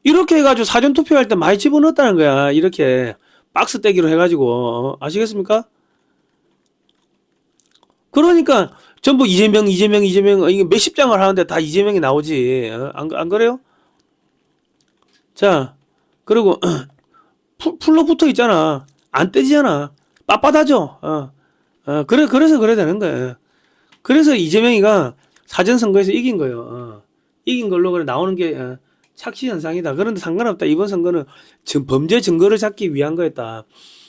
이렇게 해가지고 사전투표할 때 많이 집어넣었다는 거야. 이렇게 박스 떼기로 해가지고 아시겠습니까? 그러니까 전부 이재명 이게 몇십 장을 하는데 다 이재명이 나오지. 안 그래요? 자 그리고 풀로 붙어 있잖아. 안 떼지잖아. 빳빳하죠. 그래서 그래 되는 거예요. 그래서 이재명이가 사전선거에서 이긴 거예요. 이긴 걸로 그래 나오는 게 착시 현상이다. 그런데 상관없다. 이번 선거는 범죄 증거를 잡기 위한 거였다.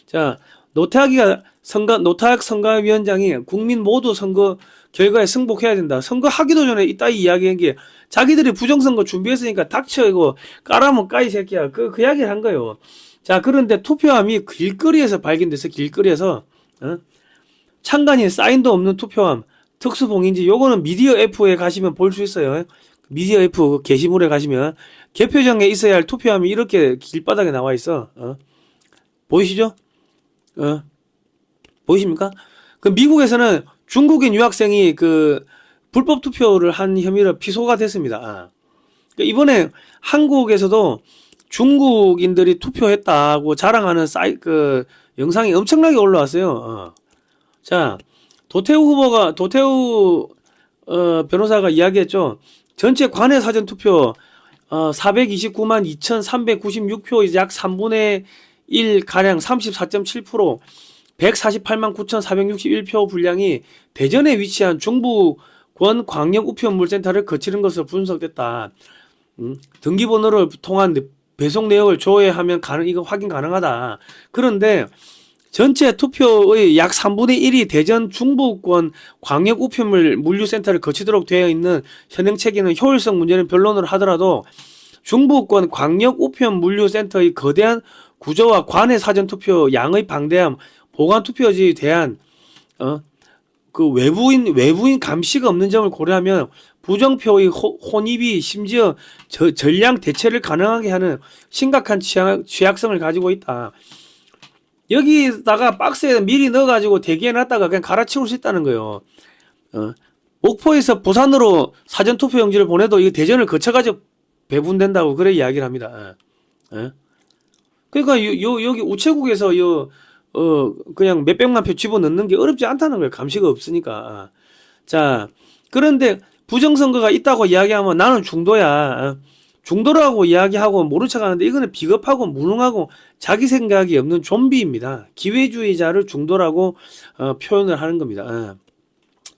자, 노태학 선거위원장이 국민 모두 선거 결과에 승복해야 된다. 선거하기도 전에 이따위 이야기한 게 자기들이 부정선거 준비했으니까 닥쳐 이거 까라면 까이 새끼야. 그 이야기를 한 거예요. 자, 그런데 투표함이 길거리에서 발견돼서 길거리에서 창간인 사인도 없는 투표함 특수봉인지 요거는 미디어 F에 가시면 볼 수 있어요. 미디어 F 게시물에 가시면 개표장에 있어야 할 투표함이 이렇게 길바닥에 나와 있어. 보이시죠? 보이십니까? 그 미국에서는 중국인 유학생이 그 불법 투표를 한 혐의로 피소가 됐습니다. 이번에 한국에서도 중국인들이 투표했다고 자랑하는 그 영상이 엄청나게 올라왔어요. 자, 도태우 변호사가 이야기했죠. 전체 관외 사전 투표 429만 2,396표, 약 3분의 1 가량 34.7%, 148만 9,461표 분량이 대전에 위치한 중부권 광역우편물센터를 거치는 것으로 분석됐다. 등기번호를 통한 배송 내역을 조회하면 이거 확인 가능하다. 그런데 전체 투표의 약 3분의 1이 대전 중부권 광역우편물류센터를 거치도록 되어 있는 현행 체계는 효율성 문제는 변론을 하더라도 중부권 광역우편물류센터의 거대한 구조와 관외 사전투표 양의 방대함, 보관투표지에 대한 그 외부인 감시가 없는 점을 고려하면 부정표의 혼입이 심지어 전량 대체를 가능하게 하는 심각한 취약성을 가지고 있다. 여기다가 박스에 미리 넣어가지고 대기해놨다가 그냥 갈아치울 수 있다는 거예요. 목포에서 부산으로 사전투표용지를 보내도 이거 대전을 거쳐가지고 배분된다고 그래 이야기를 합니다. 그러니까 여기 우체국에서 그냥 몇백만 표 집어넣는 게 어렵지 않다는 거예요. 감시가 없으니까. 자, 그런데 부정선거가 있다고 이야기하면 나는 중도야. 중도라고 이야기하고 모른 척 하는데 이거는 비겁하고 무능하고 자기 생각이 없는 좀비입니다. 기회주의자를 중도라고 표현을 하는 겁니다.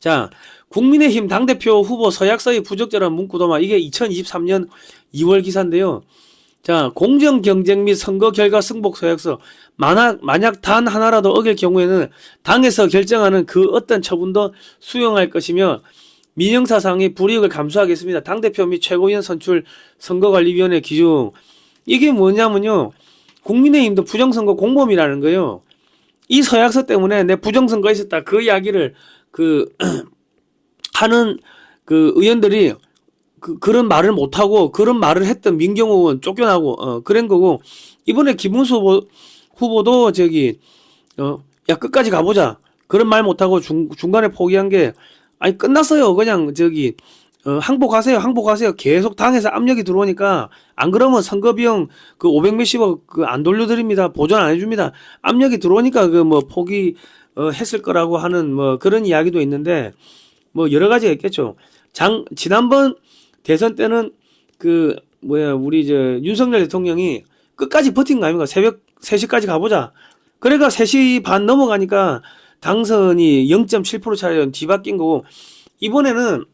자, 국민의힘 당대표 후보 서약서의 부적절한 문구도마, 이게 2023년 2월 기사인데요. 자, 공정경쟁 및 선거 결과 승복 서약서, 만약 단 하나라도 어길 경우에는 당에서 결정하는 그 어떤 처분도 수용할 것이며 민형사상의 불이익을 감수하겠습니다. 당대표 및 최고위원 선출 선거관리위원회 기준. 이게 뭐냐면요, 국민의힘도 부정선거 공범이라는 거예요. 이 서약서 때문에 내 부정선거 있었다, 그 이야기를 하는 의원들이 그런 말을 못하고 그런 말을 했던 민경호 의원 쫓겨나고 그런 거고, 이번에 김문수 후보도 야 끝까지 가보자 그런 말 못하고 중간에 포기한 게, 아니 끝났어요. 그냥 항복하세요. 계속 당에서 압력이 들어오니까, 안 그러면 선거비용 500몇십억 안 돌려드립니다. 보전 안 해줍니다. 압력이 들어오니까 포기 했을 거라고 하는 그런 이야기도 있는데, 여러 가지가 있겠죠. 지난번 대선 때는 우리 윤석열 대통령이 끝까지 버틴 거 아닙니까? 새벽 3시까지 가보자. 그래가 3시 반 넘어가니까 당선이 0.7% 차이로 뒤바뀐 거고, 이번에는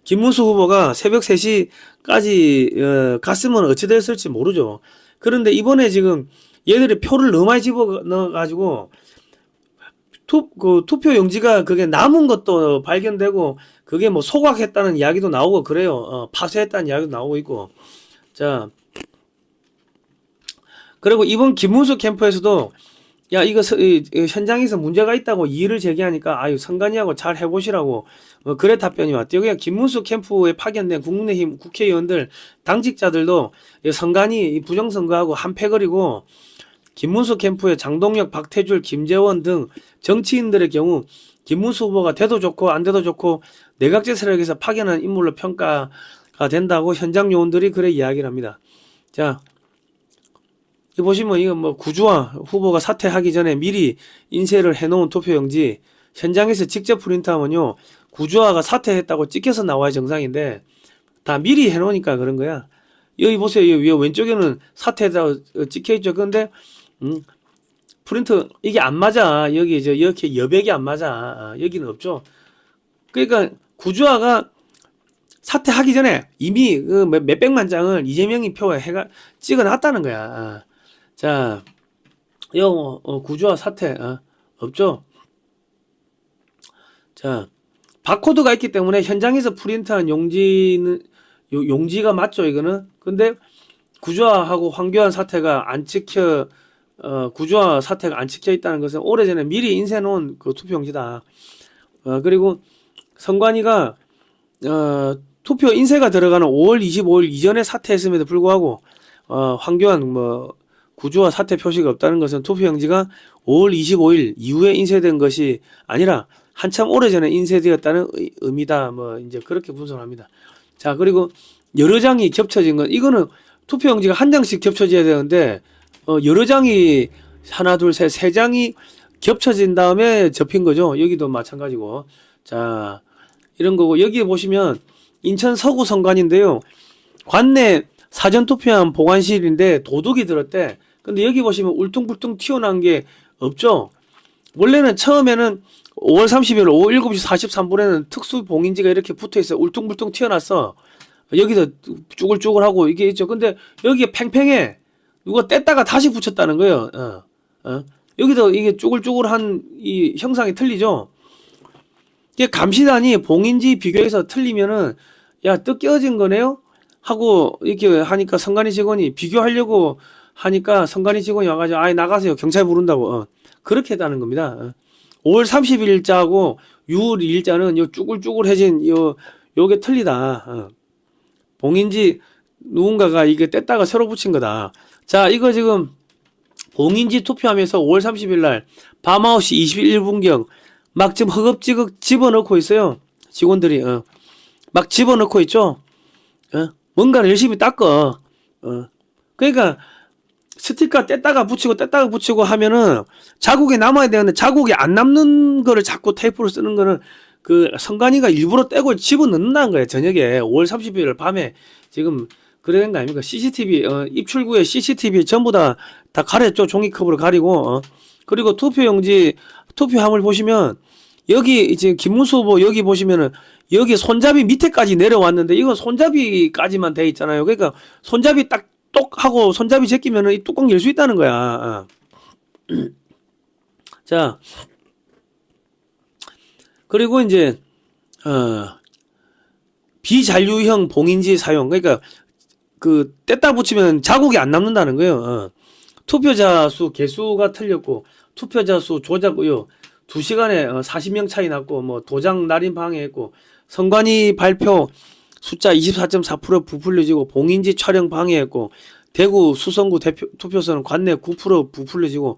김문수 후보가 새벽 3시까지 갔으면 어찌 됐을지 모르죠. 그런데 이번에 지금 얘들이 표를 너무 많이 집어넣어가지고 투표 용지가 그게 남은 것도 발견되고, 그게 소각했다는 이야기도 나오고 그래요. 파쇄했다는 이야기도 나오고 있고. 자, 그리고 이번 김문수 캠프에서도 야 이거 현장에서 문제가 있다고 이의를 제기하니까 선관위하고 잘 해보시라고 그래 답변이 왔대요. 그냥 김문수 캠프에 파견된 국민의힘 국회의원들, 당직자들도 선관위 부정선거하고 한패거리고, 김문수 캠프의 장동혁, 박태줄, 김재원 등 정치인들의 경우 김문수 후보가 돼도 좋고 안 돼도 좋고 내각제 세력에서 파견한 인물로 평가가 된다고 현장 요원들이 그래 이야기를 합니다. 자, 이 보시면 이거 구주화 후보가 사퇴하기 전에 미리 인쇄를 해놓은 투표용지, 현장에서 직접 프린트하면요 구주화가 사퇴했다고 찍혀서 나와야 정상인데 다 미리 해놓으니까 그런 거야. 여기 보세요. 여기 왼쪽에는 사퇴했다고 찍혀있죠. 그런데 프린트 이게 안 맞아. 여기 이렇게 여백이 안 맞아. 여기는 없죠. 그러니까 구주화가 사퇴하기 전에 이미 그 몇백만 장을 이재명이 표에 찍어놨다는 거야. 자, 구조화 사퇴 없죠. 자, 바코드가 있기 때문에 현장에서 프린트한 용지가 맞죠, 이거는. 근데 구조화하고 황교안 사태가 안 찍혀, 구조화 사태가 안 찍혀 있다는 것은 오래전에 미리 인쇄놓은 그 투표용지다. 그리고 선관위가, 투표 인쇄가 들어가는 5월 25일 이전에 사퇴했음에도 불구하고, 황교안 구조화 사퇴 표시가 없다는 것은 투표용지가 5월 25일 이후에 인쇄된 것이 아니라 한참 오래전에 인쇄되었다는 의미다. 이제 그렇게 분석합니다. 자, 그리고 여러 장이 겹쳐진 건, 이거는 투표용지가 한 장씩 겹쳐져야 되는데, 여러 장이, 하나, 둘, 셋, 세 장이 겹쳐진 다음에 접힌 거죠. 여기도 마찬가지고. 자, 이런 거고, 여기에 보시면, 인천 서구 선관인데요. 관내 사전투표함 보관실인데 도둑이 들었대. 근데 여기 보시면 울퉁불퉁 튀어나온 게 없죠. 원래는 처음에는 5월 30일 오후 7시 43분에는 특수 봉인지가 이렇게 붙어있어. 울퉁불퉁 튀어났어. 여기서 쭈글쭈글하고 이게 있죠. 근데 여기에 팽팽해. 누가 뗐다가 다시 붙였다는 거예요. 여기서 이게 쭈글쭈글한 이 형상이 틀리죠. 이게 감시단이 봉인지 비교해서 틀리면은, 야, 뜯겨진 거네요? 하고 이렇게 하니까 선관위 직원이 비교하려고 하니까 선관위 직원이 와가지고, 아이, 나가세요. 경찰 부른다고. 그렇게 했다는 겁니다. 5월 30일자하고 6월 2일자는 요 쭈글쭈글해진 요게 틀리다. 봉인지 누군가가 이게 뗐다가 새로 붙인 거다. 자, 이거 지금 봉인지 투표하면서 5월 30일 날 밤 9시 21분경 막 지금 허겁지겁 집어넣고 있어요. 직원들이 막 집어넣고 있죠. 뭔가를 열심히 닦어. 그러니까 스티커 뗐다가 붙이고 하면은 자국이 남아야 되는데 자국이 안 남는 거를 자꾸 테이프로 쓰는 거는 그 선관위가 일부러 떼고 집어넣는다는 거예요. 저녁에 5월 30일 밤에 지금 그래 된 거 아닙니까? CCTV 입출구에 CCTV 전부 다 가렸죠. 종이컵으로 가리고. 그리고 투표용지 투표함을 보시면 여기 이제 김문수 후보 여기 보시면은 여기 손잡이 밑에까지 내려왔는데 이건 손잡이까지만 돼 있잖아요. 그러니까 손잡이 딱 똑 하고 손잡이 제끼면은 이 뚜껑 열 수 있다는 거야. 자, 그리고 이제 비잔류형 봉인지 사용. 그러니까 그 뗐다 붙이면 자국이 안 남는다는 거예요. 투표자 수 개수가 틀렸고 투표자 수 조작 의혹 2시간에 40명 차이 났고 도장 날인 방해했고 선관위 발표 숫자 24.4% 부풀려지고 봉인지 촬영 방해했고 대구 수성구 투표소는 관내 9% 부풀려지고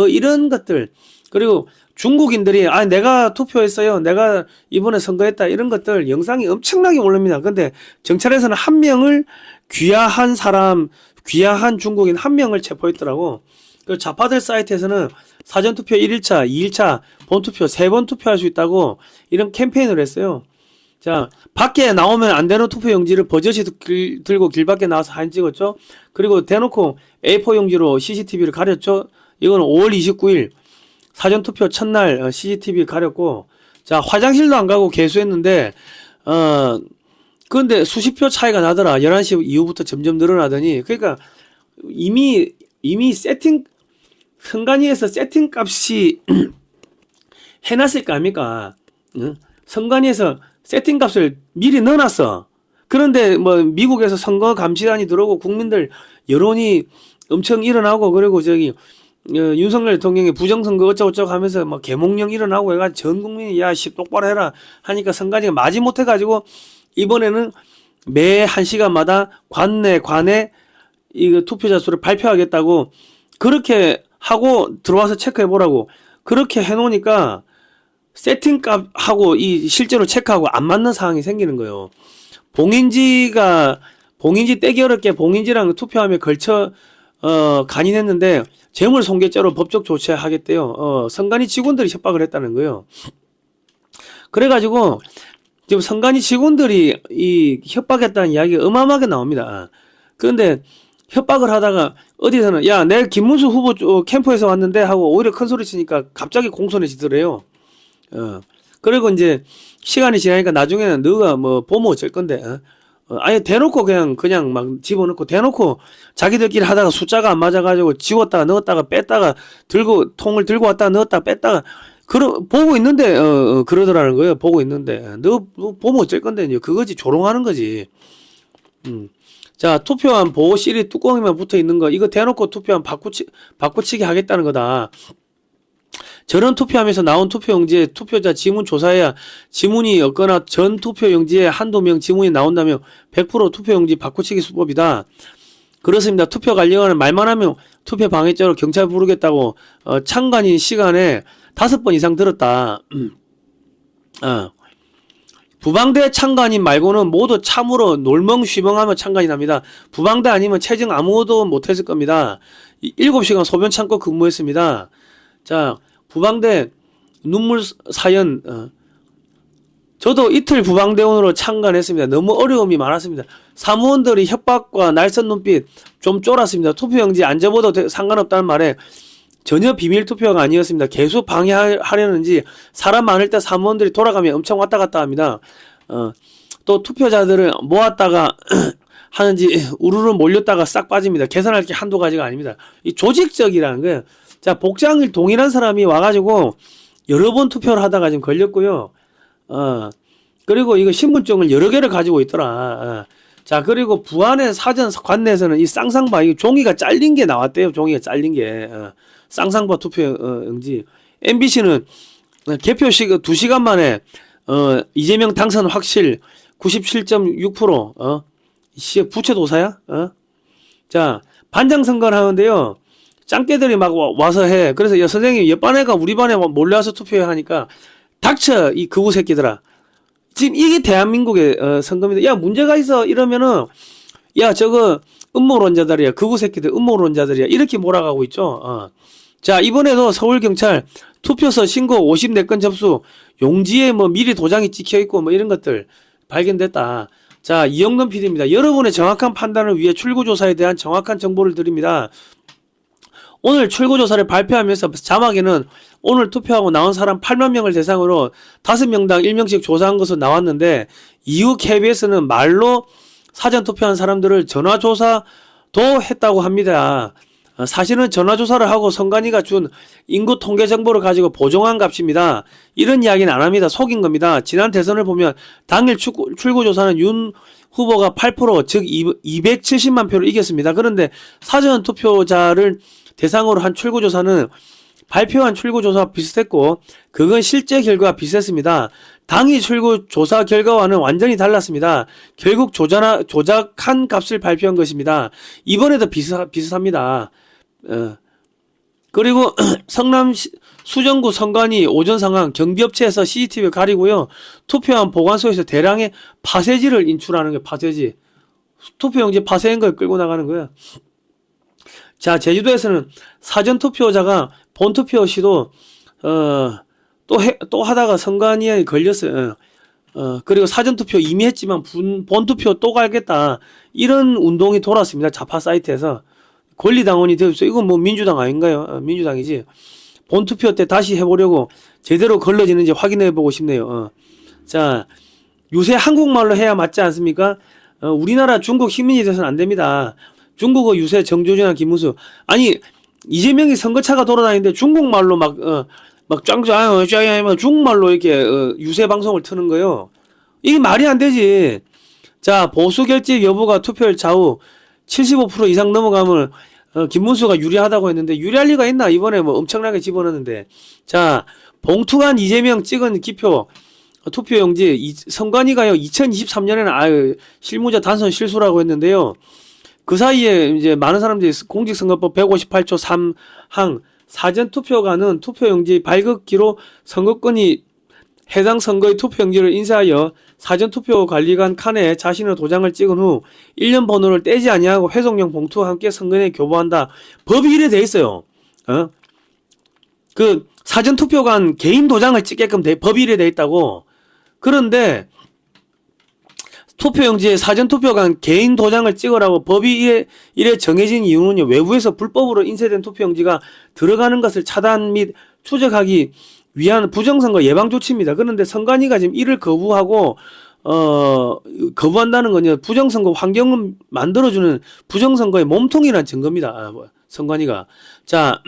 이런 것들. 그리고 중국인들이 내가 투표했어요. 내가 이번에 선거했다. 이런 것들 영상이 엄청나게 올립니다. 근데 경찰에서는 한 명을 귀화한 중국인 한 명을 체포했더라고. 그 좌파들 사이트에서는 사전투표 1일차, 2일차, 본투표 3번 투표할 수 있다고 이런 캠페인을 했어요. 자, 밖에 나오면 안 되는 투표 용지를 버젓이 들고 길 밖에 나와서 사진 찍었죠. 그리고 대놓고 A4 용지로 CCTV를 가렸죠. 이거는 5월 29일 사전투표 첫날 CCTV 가렸고, 자, 화장실도 안 가고 개수했는데, 그런데 수십 표 차이가 나더라. 11시 이후부터 점점 늘어나더니, 그러니까 이미 선관위에서 세팅 값이 해놨을 거 아닙니까? 선관위에서 세팅 값을 미리 넣어놨어. 그런데 미국에서 선거 감시단이 들어오고 국민들 여론이 엄청 일어나고, 그리고 윤석열 대통령이 부정선거 어쩌고저쩌고 하면서 계몽령 일어나고 해가지고 전 국민이 똑바로 해라 하니까 선관위가 마지못해가지고 이번에는 매 1시간마다 관내 이거 투표자 수를 발표하겠다고 그렇게 하고 들어와서 체크해보라고 그렇게 해놓으니까 세팅값하고 실제로 체크하고 안 맞는 상황이 생기는 거예요. 봉인지 떼기 어렵게 봉인지랑 투표함에 걸쳐 간인했는데 재물손괴죄로 법적 조치하겠대요. 선관위 직원들이 협박을 했다는 거예요. 그래가지고 지금 선관위 직원들이 협박했다는 이야기가 어마어마하게 나옵니다. 그런데 협박을 하다가 어디서는 내 김문수 후보 캠프에서 왔는데 하고 오히려 큰 소리 치니까 갑자기 공손해지더래요. 그리고 이제 시간이 지나니까 나중에는 너가 뭐 보면 어쩔 건데, 아예 대놓고 그냥 막 집어넣고 대놓고 자기들끼리 하다가 숫자가 안 맞아가지고 지웠다가 넣었다가 뺐다가 통을 들고 왔다가 넣었다가 뺐다가 보고 있는데 그러더라는 거예요. 보고 있는데 너 보면 어쩔 건데 이제 그거지, 조롱하는 거지. 자, 투표함 보호 실이 뚜껑이만 붙어 있는 거, 이거 대놓고 투표함 바꾸치기 하겠다는 거다. 저런 투표함에서 나온 투표용지에 투표자 지문 조사해야 지문이 없거나 전 투표용지에 한두 명 지문이 나온다면 100% 투표용지 바꾸치기 수법이다. 그렇습니다. 투표 관리관은 말만 하면 투표 방해죄로 경찰 부르겠다고 참관인 시간에 5번 이상 들었다. 부방대 참관인 말고는 모두 참으로 놀멍쉬멍하며 참관이 납니다. 부방대 아니면 체증 아무도 못했을 겁니다. 7시간 소변 참고 근무했습니다. 자, 부방대 눈물 사연, 저도 이틀 부방대원으로 참관했습니다. 너무 어려움이 많았습니다. 사무원들이 협박과 날선 눈빛 좀 쫄았습니다. 투표용지 안 접어도 상관없다는 말에 전혀 비밀 투표가 아니었습니다. 계속 방해하려는지 사람 많을 때 사무원들이 돌아가면 엄청 왔다 갔다 합니다. 또 투표자들을 모았다가 하는지 우르르 몰렸다가 싹 빠집니다. 계산할 게 한두 가지가 아닙니다. 이 조직적이라는 거예요. 자, 복장일 동일한 사람이 와가지고 여러 번 투표를 하다가 지금 걸렸고요. 그리고 이거 신분증을 여러 개를 가지고 있더라. 자, 그리고 부안의 사전 관내에서는 이 쌍쌍바, 이 종이가 잘린 게 나왔대요. 종이가 잘린 게. 쌍쌍바 투표용지. MBC는 개표식 2시간 만에, 이재명 당선 확실 97.6%, 부채도사야? 자, 반장선거를 하는데요. 짱깨들이 막 와서 해. 그래서 야, 선생님, 옆반 애가 우리 반에 몰래 와서 투표해 하니까, 닥쳐, 이 거구 새끼들아. 지금 이게 대한민국의 선거입니다. 야, 문제가 있어. 이러면은, 야, 저거, 음모론자들이야. 거구 새끼들, 음모론자들이야. 이렇게 몰아가고 있죠. 자, 이번에도 서울경찰 투표서 신고 54건 접수, 용지에 뭐 미리 도장이 찍혀있고, 뭐 이런 것들 발견됐다. 자, 이영돈 PD입니다. 여러분의 정확한 판단을 위해 출구조사에 대한 정확한 정보를 드립니다. 오늘 출구조사를 발표하면서 자막에는 오늘 투표하고 나온 사람 8만 명을 대상으로 5명당 1명씩 조사한 것으로 나왔는데, 이후 KBS는 말로 사전투표한 사람들을 전화조사도 했다고 합니다. 사실은 전화조사를 하고 선관위가 준 인구 통계 정보를 가지고 보정한 값입니다. 이런 이야기는 안 합니다. 속인 겁니다. 지난 대선을 보면 당일 출구조사는 윤 후보가 8%, 즉 270만 표를 이겼습니다. 그런데 사전투표자를 대상으로 한 출구조사는 발표한 출구조사와 비슷했고, 그건 실제 결과와 비슷했습니다. 당시 출구조사 결과와는 완전히 달랐습니다. 결국 조작한 값을 발표한 것입니다. 이번에도 비슷합니다. 그리고 성남 수정구 선관위 오전 상황, 경비업체에서 CCTV를 가리고요. 투표함 보관소에서 대량의 파쇄지를 인출하는 거예요. 파쇄지. 투표용지 파쇄한 걸 끌고 나가는 거예요. 자, 제주도에서는 사전투표자가 본투표 시도 또 하다가 선관위에 걸렸어요. 그리고 사전투표 이미 했지만 본투표 또 갈겠다, 이런 운동이 돌았습니다. 좌파 사이트에서. 권리당원이 되었어요. 이건 뭐 민주당 아닌가요? 민주당이지. 본투표 때 다시 해보려고 제대로 걸러지는지 확인해보고 싶네요. 자, 요새 한국말로 해야 맞지 않습니까? 우리나라 중국 시민이 돼서는 안 됩니다. 중국어 유세 정조준이나 김문수. 아니, 이재명이 선거차가 돌아다니는데 중국말로 막 짱짱 중국말로 이렇게 유세 방송을 트는 거예요. 이게 말이 안 되지. 자, 보수 결집 여부가 투표율 좌우 75% 이상 넘어가면 김문수가 유리하다고 했는데, 유리할 리가 있나? 이번에 뭐 엄청나게 집어넣는데. 자, 봉투간 이재명 찍은 기표 투표용지, 선관위가요 2023년에는 실무자 단선 실수라고 했는데요. 그 사이에 이제 많은 사람들이 공직선거법 158조 3항 사전투표가는 투표용지 발급기로 선거권이 해당 선거의 투표용지를 인쇄하여 사전투표관리관 칸에 자신의 도장을 찍은 후 1년 번호를 떼지 아니하고 회송용 봉투와 함께 선거인에 교부한다. 법이 이래 돼 있어요. 그 사전투표관 개인 도장을 찍게끔 법이 이래 돼 있다고. 그런데 투표용지에 사전투표관 개인 도장을 찍으라고 법이 이래 정해진 이유는요, 외부에서 불법으로 인쇄된 투표용지가 들어가는 것을 차단 및 추적하기 위한 부정선거 예방 조치입니다. 그런데 선관위가 지금 이를 거부하고 거부한다는 건요, 부정선거 환경을 만들어주는 부정선거의 몸통이라는 증거입니다. 선관위가. 자,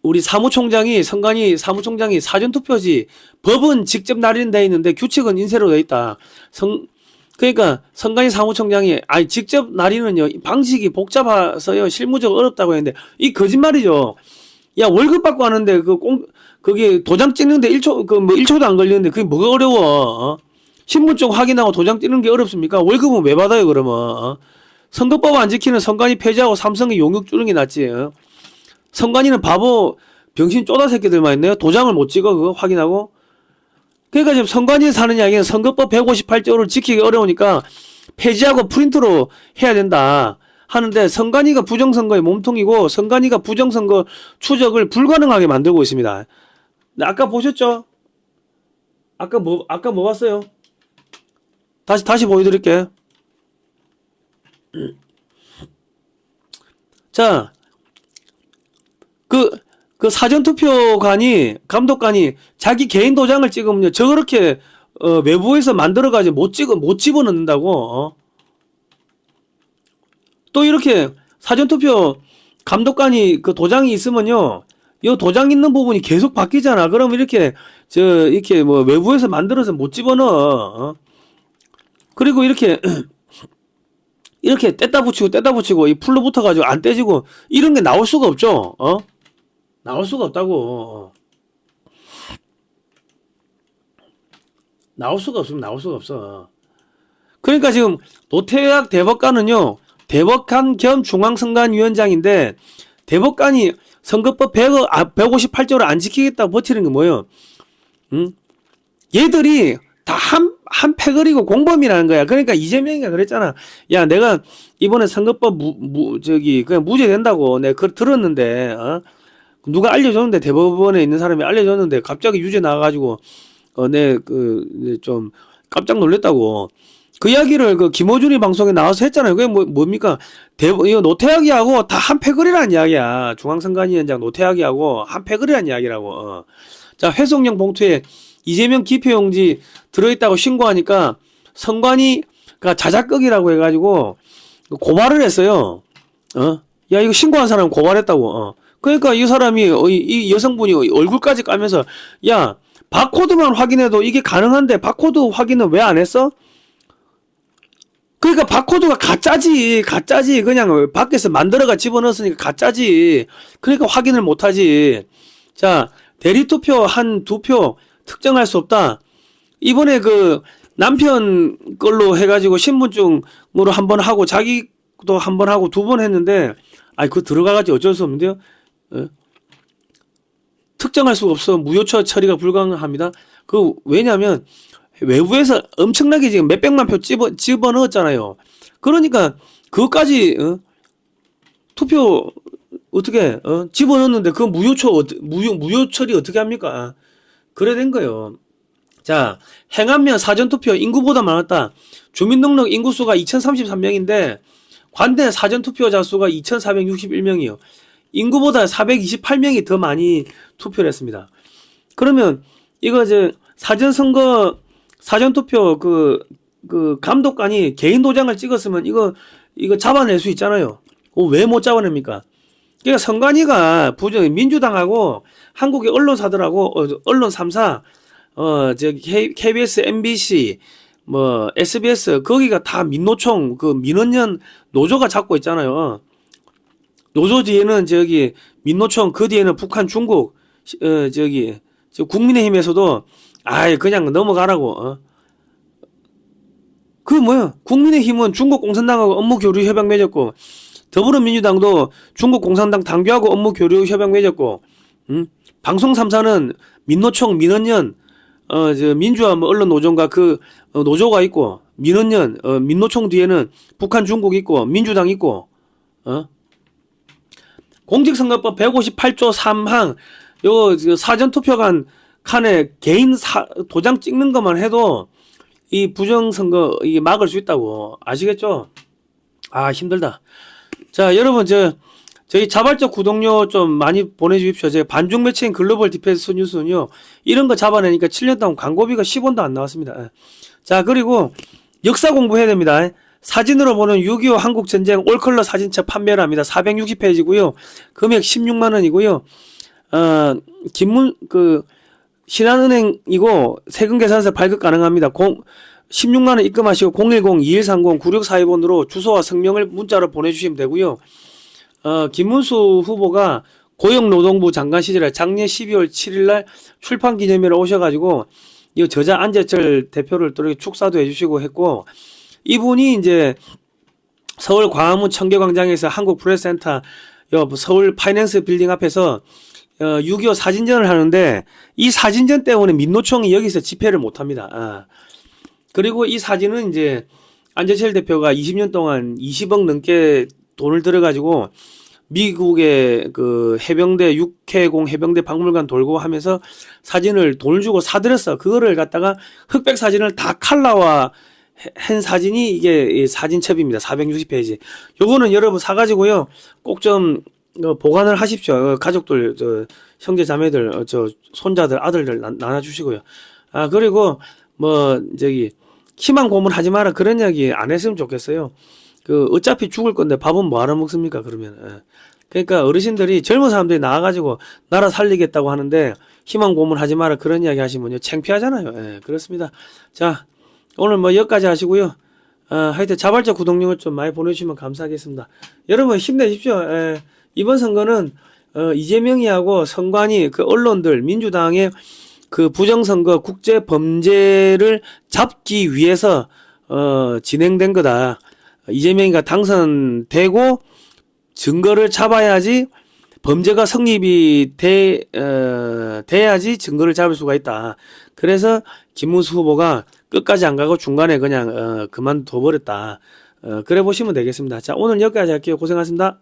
우리 선관위 사무총장이 사전투표지, 법은 직접 날인돼 있는데 규칙은 인쇄로 돼 있다. 그러니까 선관위 사무총장이, 직접 날이는요, 방식이 복잡해서요, 실무적으로 어렵다고 했는데, 이 거짓말이죠. 야, 월급 받고 하는데, 거기 도장 찍는데 1초도 안 걸리는데, 그게 뭐가 어려워, 신분증 확인하고 도장 찍는 게 어렵습니까? 월급은 왜 받아요, 그러면, 선거법 안 지키는 선관위 폐지하고 삼성의 용역 주는 게 낫지, 선관위는 바보, 병신 쪼다 새끼들만 있네요. 도장을 못 찍어, 그거 확인하고. 그러니까 지금 선관위에서 하는 이야기는 선거법 158조를 지키기 어려우니까 폐지하고 프린트로 해야 된다 하는데, 선관위가 부정선거의 몸통이고 선관위가 부정선거 추적을 불가능하게 만들고 있습니다. 아까 보셨죠? 아까 뭐 봤어요? 다시 보여드릴게. 자, 그 감독관이 자기 개인 도장을 찍으면요, 저렇게, 외부에서 만들어가지고 못 집어넣는다고, 또 이렇게 사전투표 감독관이 그 도장이 있으면요, 이 도장 있는 부분이 계속 바뀌잖아. 그럼 이렇게 뭐 외부에서 만들어서 못 집어넣어. 그리고 이렇게 뗐다 붙이고 이 풀로 붙어가지고 안 떼지고 이런 게 나올 수가 없죠. 나올 수가 없다고. 나올 수가 없어. 그러니까 지금 노태학 대법관은요, 대법관 겸 중앙선관위원장인데, 대법관이 선거법 158조를 안 지키겠다고 버티는 게 뭐예요? 얘들이 다 한 패거리고 공범이라는 거야. 그러니까 이재명이가 그랬잖아. 야, 내가 이번에 선거법 그냥 무죄 된다고 내가 그걸 들었는데, 누가 알려줬는데, 대법원에 있는 사람이 알려줬는데, 갑자기 유죄 나와가지고, 좀 깜짝 놀랐다고. 그 이야기를 김어준이 방송에 나와서 했잖아요. 그게 뭡니까? 이거 노태학이하고 다 한 패거리라는 이야기야. 중앙선관위원장 노태학이하고 한 패거리라는 이야기라고. 자, 회송용 봉투에 이재명 기표용지 들어있다고 신고하니까 선관위가 자작극이라고 해가지고 고발을 했어요. 야, 이거 신고한 사람 고발했다고. 그러니까 이 사람이, 이 여성분이 얼굴까지 까면서, 야, 바코드만 확인해도 이게 가능한데 바코드 확인은 왜 안 했어? 그러니까 바코드가 가짜지. 그냥 밖에서 만들어가 집어넣었으니까 가짜지. 그러니까 확인을 못하지. 자, 대리투표 한 2표 특정할 수 없다. 이번에 남편 걸로 해가지고 신분증으로 한 번 하고 자기도 한 번 하고 2번 했는데, 그거 들어가가지고 어쩔 수 없는데요. 특정할 수가 없어. 무효처 처리가 불가능합니다. 왜냐면 외부에서 엄청나게 지금 몇백만 표 집어넣었잖아요. 그러니까 그것까지 투표 어떻게 집어넣었는데 그 무효 처리 어떻게 합니까? 그래 된 거예요. 자, 행안면 사전투표 인구보다 많았다. 주민등록 인구수가 2033명인데 관내 사전투표자 수가 2461명이에요. 인구보다 428명이 더 많이 투표를 했습니다. 그러면 이거 사전투표 감독관이 개인 도장을 찍었으면 이거 잡아낼 수 있잖아요. 왜 못 잡아냅니까? 그러니까 선관위가 민주당하고 한국의 언론사들하고 언론 3사 KBS, MBC, SBS 거기가 다 민노총 민원연 노조가 잡고 있잖아요. 노조 뒤에는 민노총, 그 뒤에는 북한, 중국, 국민의힘에서도 그냥 넘어가라고. 국민의힘은 중국 공산당하고 업무 교류 협약 맺었고, 더불어민주당도 중국 공산당 당규하고 업무 교류 협약 맺었고, 방송 3사는 민노총, 민원연, 민주화 언론 노조가 노조가 있고, 민원연, 민노총 뒤에는 북한, 중국 있고, 민주당 있고, 공직선거법 158조 3항, 사전투표관 칸에 개인 도장 찍는 것만 해도 이 부정선거 이게 막을 수 있다고. 아시겠죠? 힘들다. 자, 여러분 저희 자발적 구독료 좀 많이 보내주십시오. 제가 반중 매체인 글로벌 디펜스 뉴스는요, 이런 거 잡아내니까 7년 동안 광고비가 10원도 안 나왔습니다. 예. 자, 그리고 역사 공부해야 됩니다. 사진으로 보는 6.25 한국전쟁 올컬러 사진첩 판매를 합니다. 460페이지고요. 금액 16만원이고요. 신한은행이고 세금계산서 발급 가능합니다. 16만원 입금하시고 010-2130-9642번으로 주소와 성명을 문자로 보내주시면 되고요. 김문수 후보가 고용노동부 장관 시절에 작년 12월 7일날 출판기념회를 오셔가지고 이 저자 안재철 대표를 또 이렇게 축사도 해주시고 했고, 이분이 이제 서울 광화문 청계광장에서 한국프레스센터 서울 파이낸스 빌딩 앞에서 6.25 사진전을 하는데, 이 사진전 때문에 민노총이 여기서 집회를 못합니다. 그리고 이 사진은 이제 안재철 대표가 20년 동안 20억 넘게 돈을 들여가지고 미국의 그 해병대 육해공 해병대 박물관 돌고 하면서 사진을 돈을 주고 사들였어. 그거를 갖다가 흑백 사진을 다 칼라화 한 사진이 이게 사진첩입니다. 460페이지. 요거는 여러분 사가지고요, 꼭 좀 보관을 하십시오. 가족들, 형제 자매들, 손자들, 아들들 나눠주시고요. 그리고 희망 고문하지 마라, 그런 이야기 안 했으면 좋겠어요. 어차피 죽을 건데 밥은 뭐하러 먹습니까, 그러면. 그러니까 어르신들이, 젊은 사람들이 나와가지고 나라 살리겠다고 하는데 희망 고문하지 마라, 그런 이야기 하시면요, 창피하잖아요. 그렇습니다. 자, 오늘 여기까지 하시고요. 하여튼 자발적 구독령을 좀 많이 보내주시면 감사하겠습니다. 여러분 힘내십시오. 이번 선거는 이재명이하고 선관위, 그 언론들, 민주당의 그 부정선거 국제 범죄를 잡기 위해서 진행된 거다. 이재명이가 당선되고 증거를 잡아야지, 범죄가 성립이 돼야지 증거를 잡을 수가 있다. 그래서 김문수 후보가 끝까지 안 가고 중간에 그냥 그만둬 버렸다. 그래 보시면 되겠습니다. 자, 오늘 여기까지 할게요. 고생하셨습니다.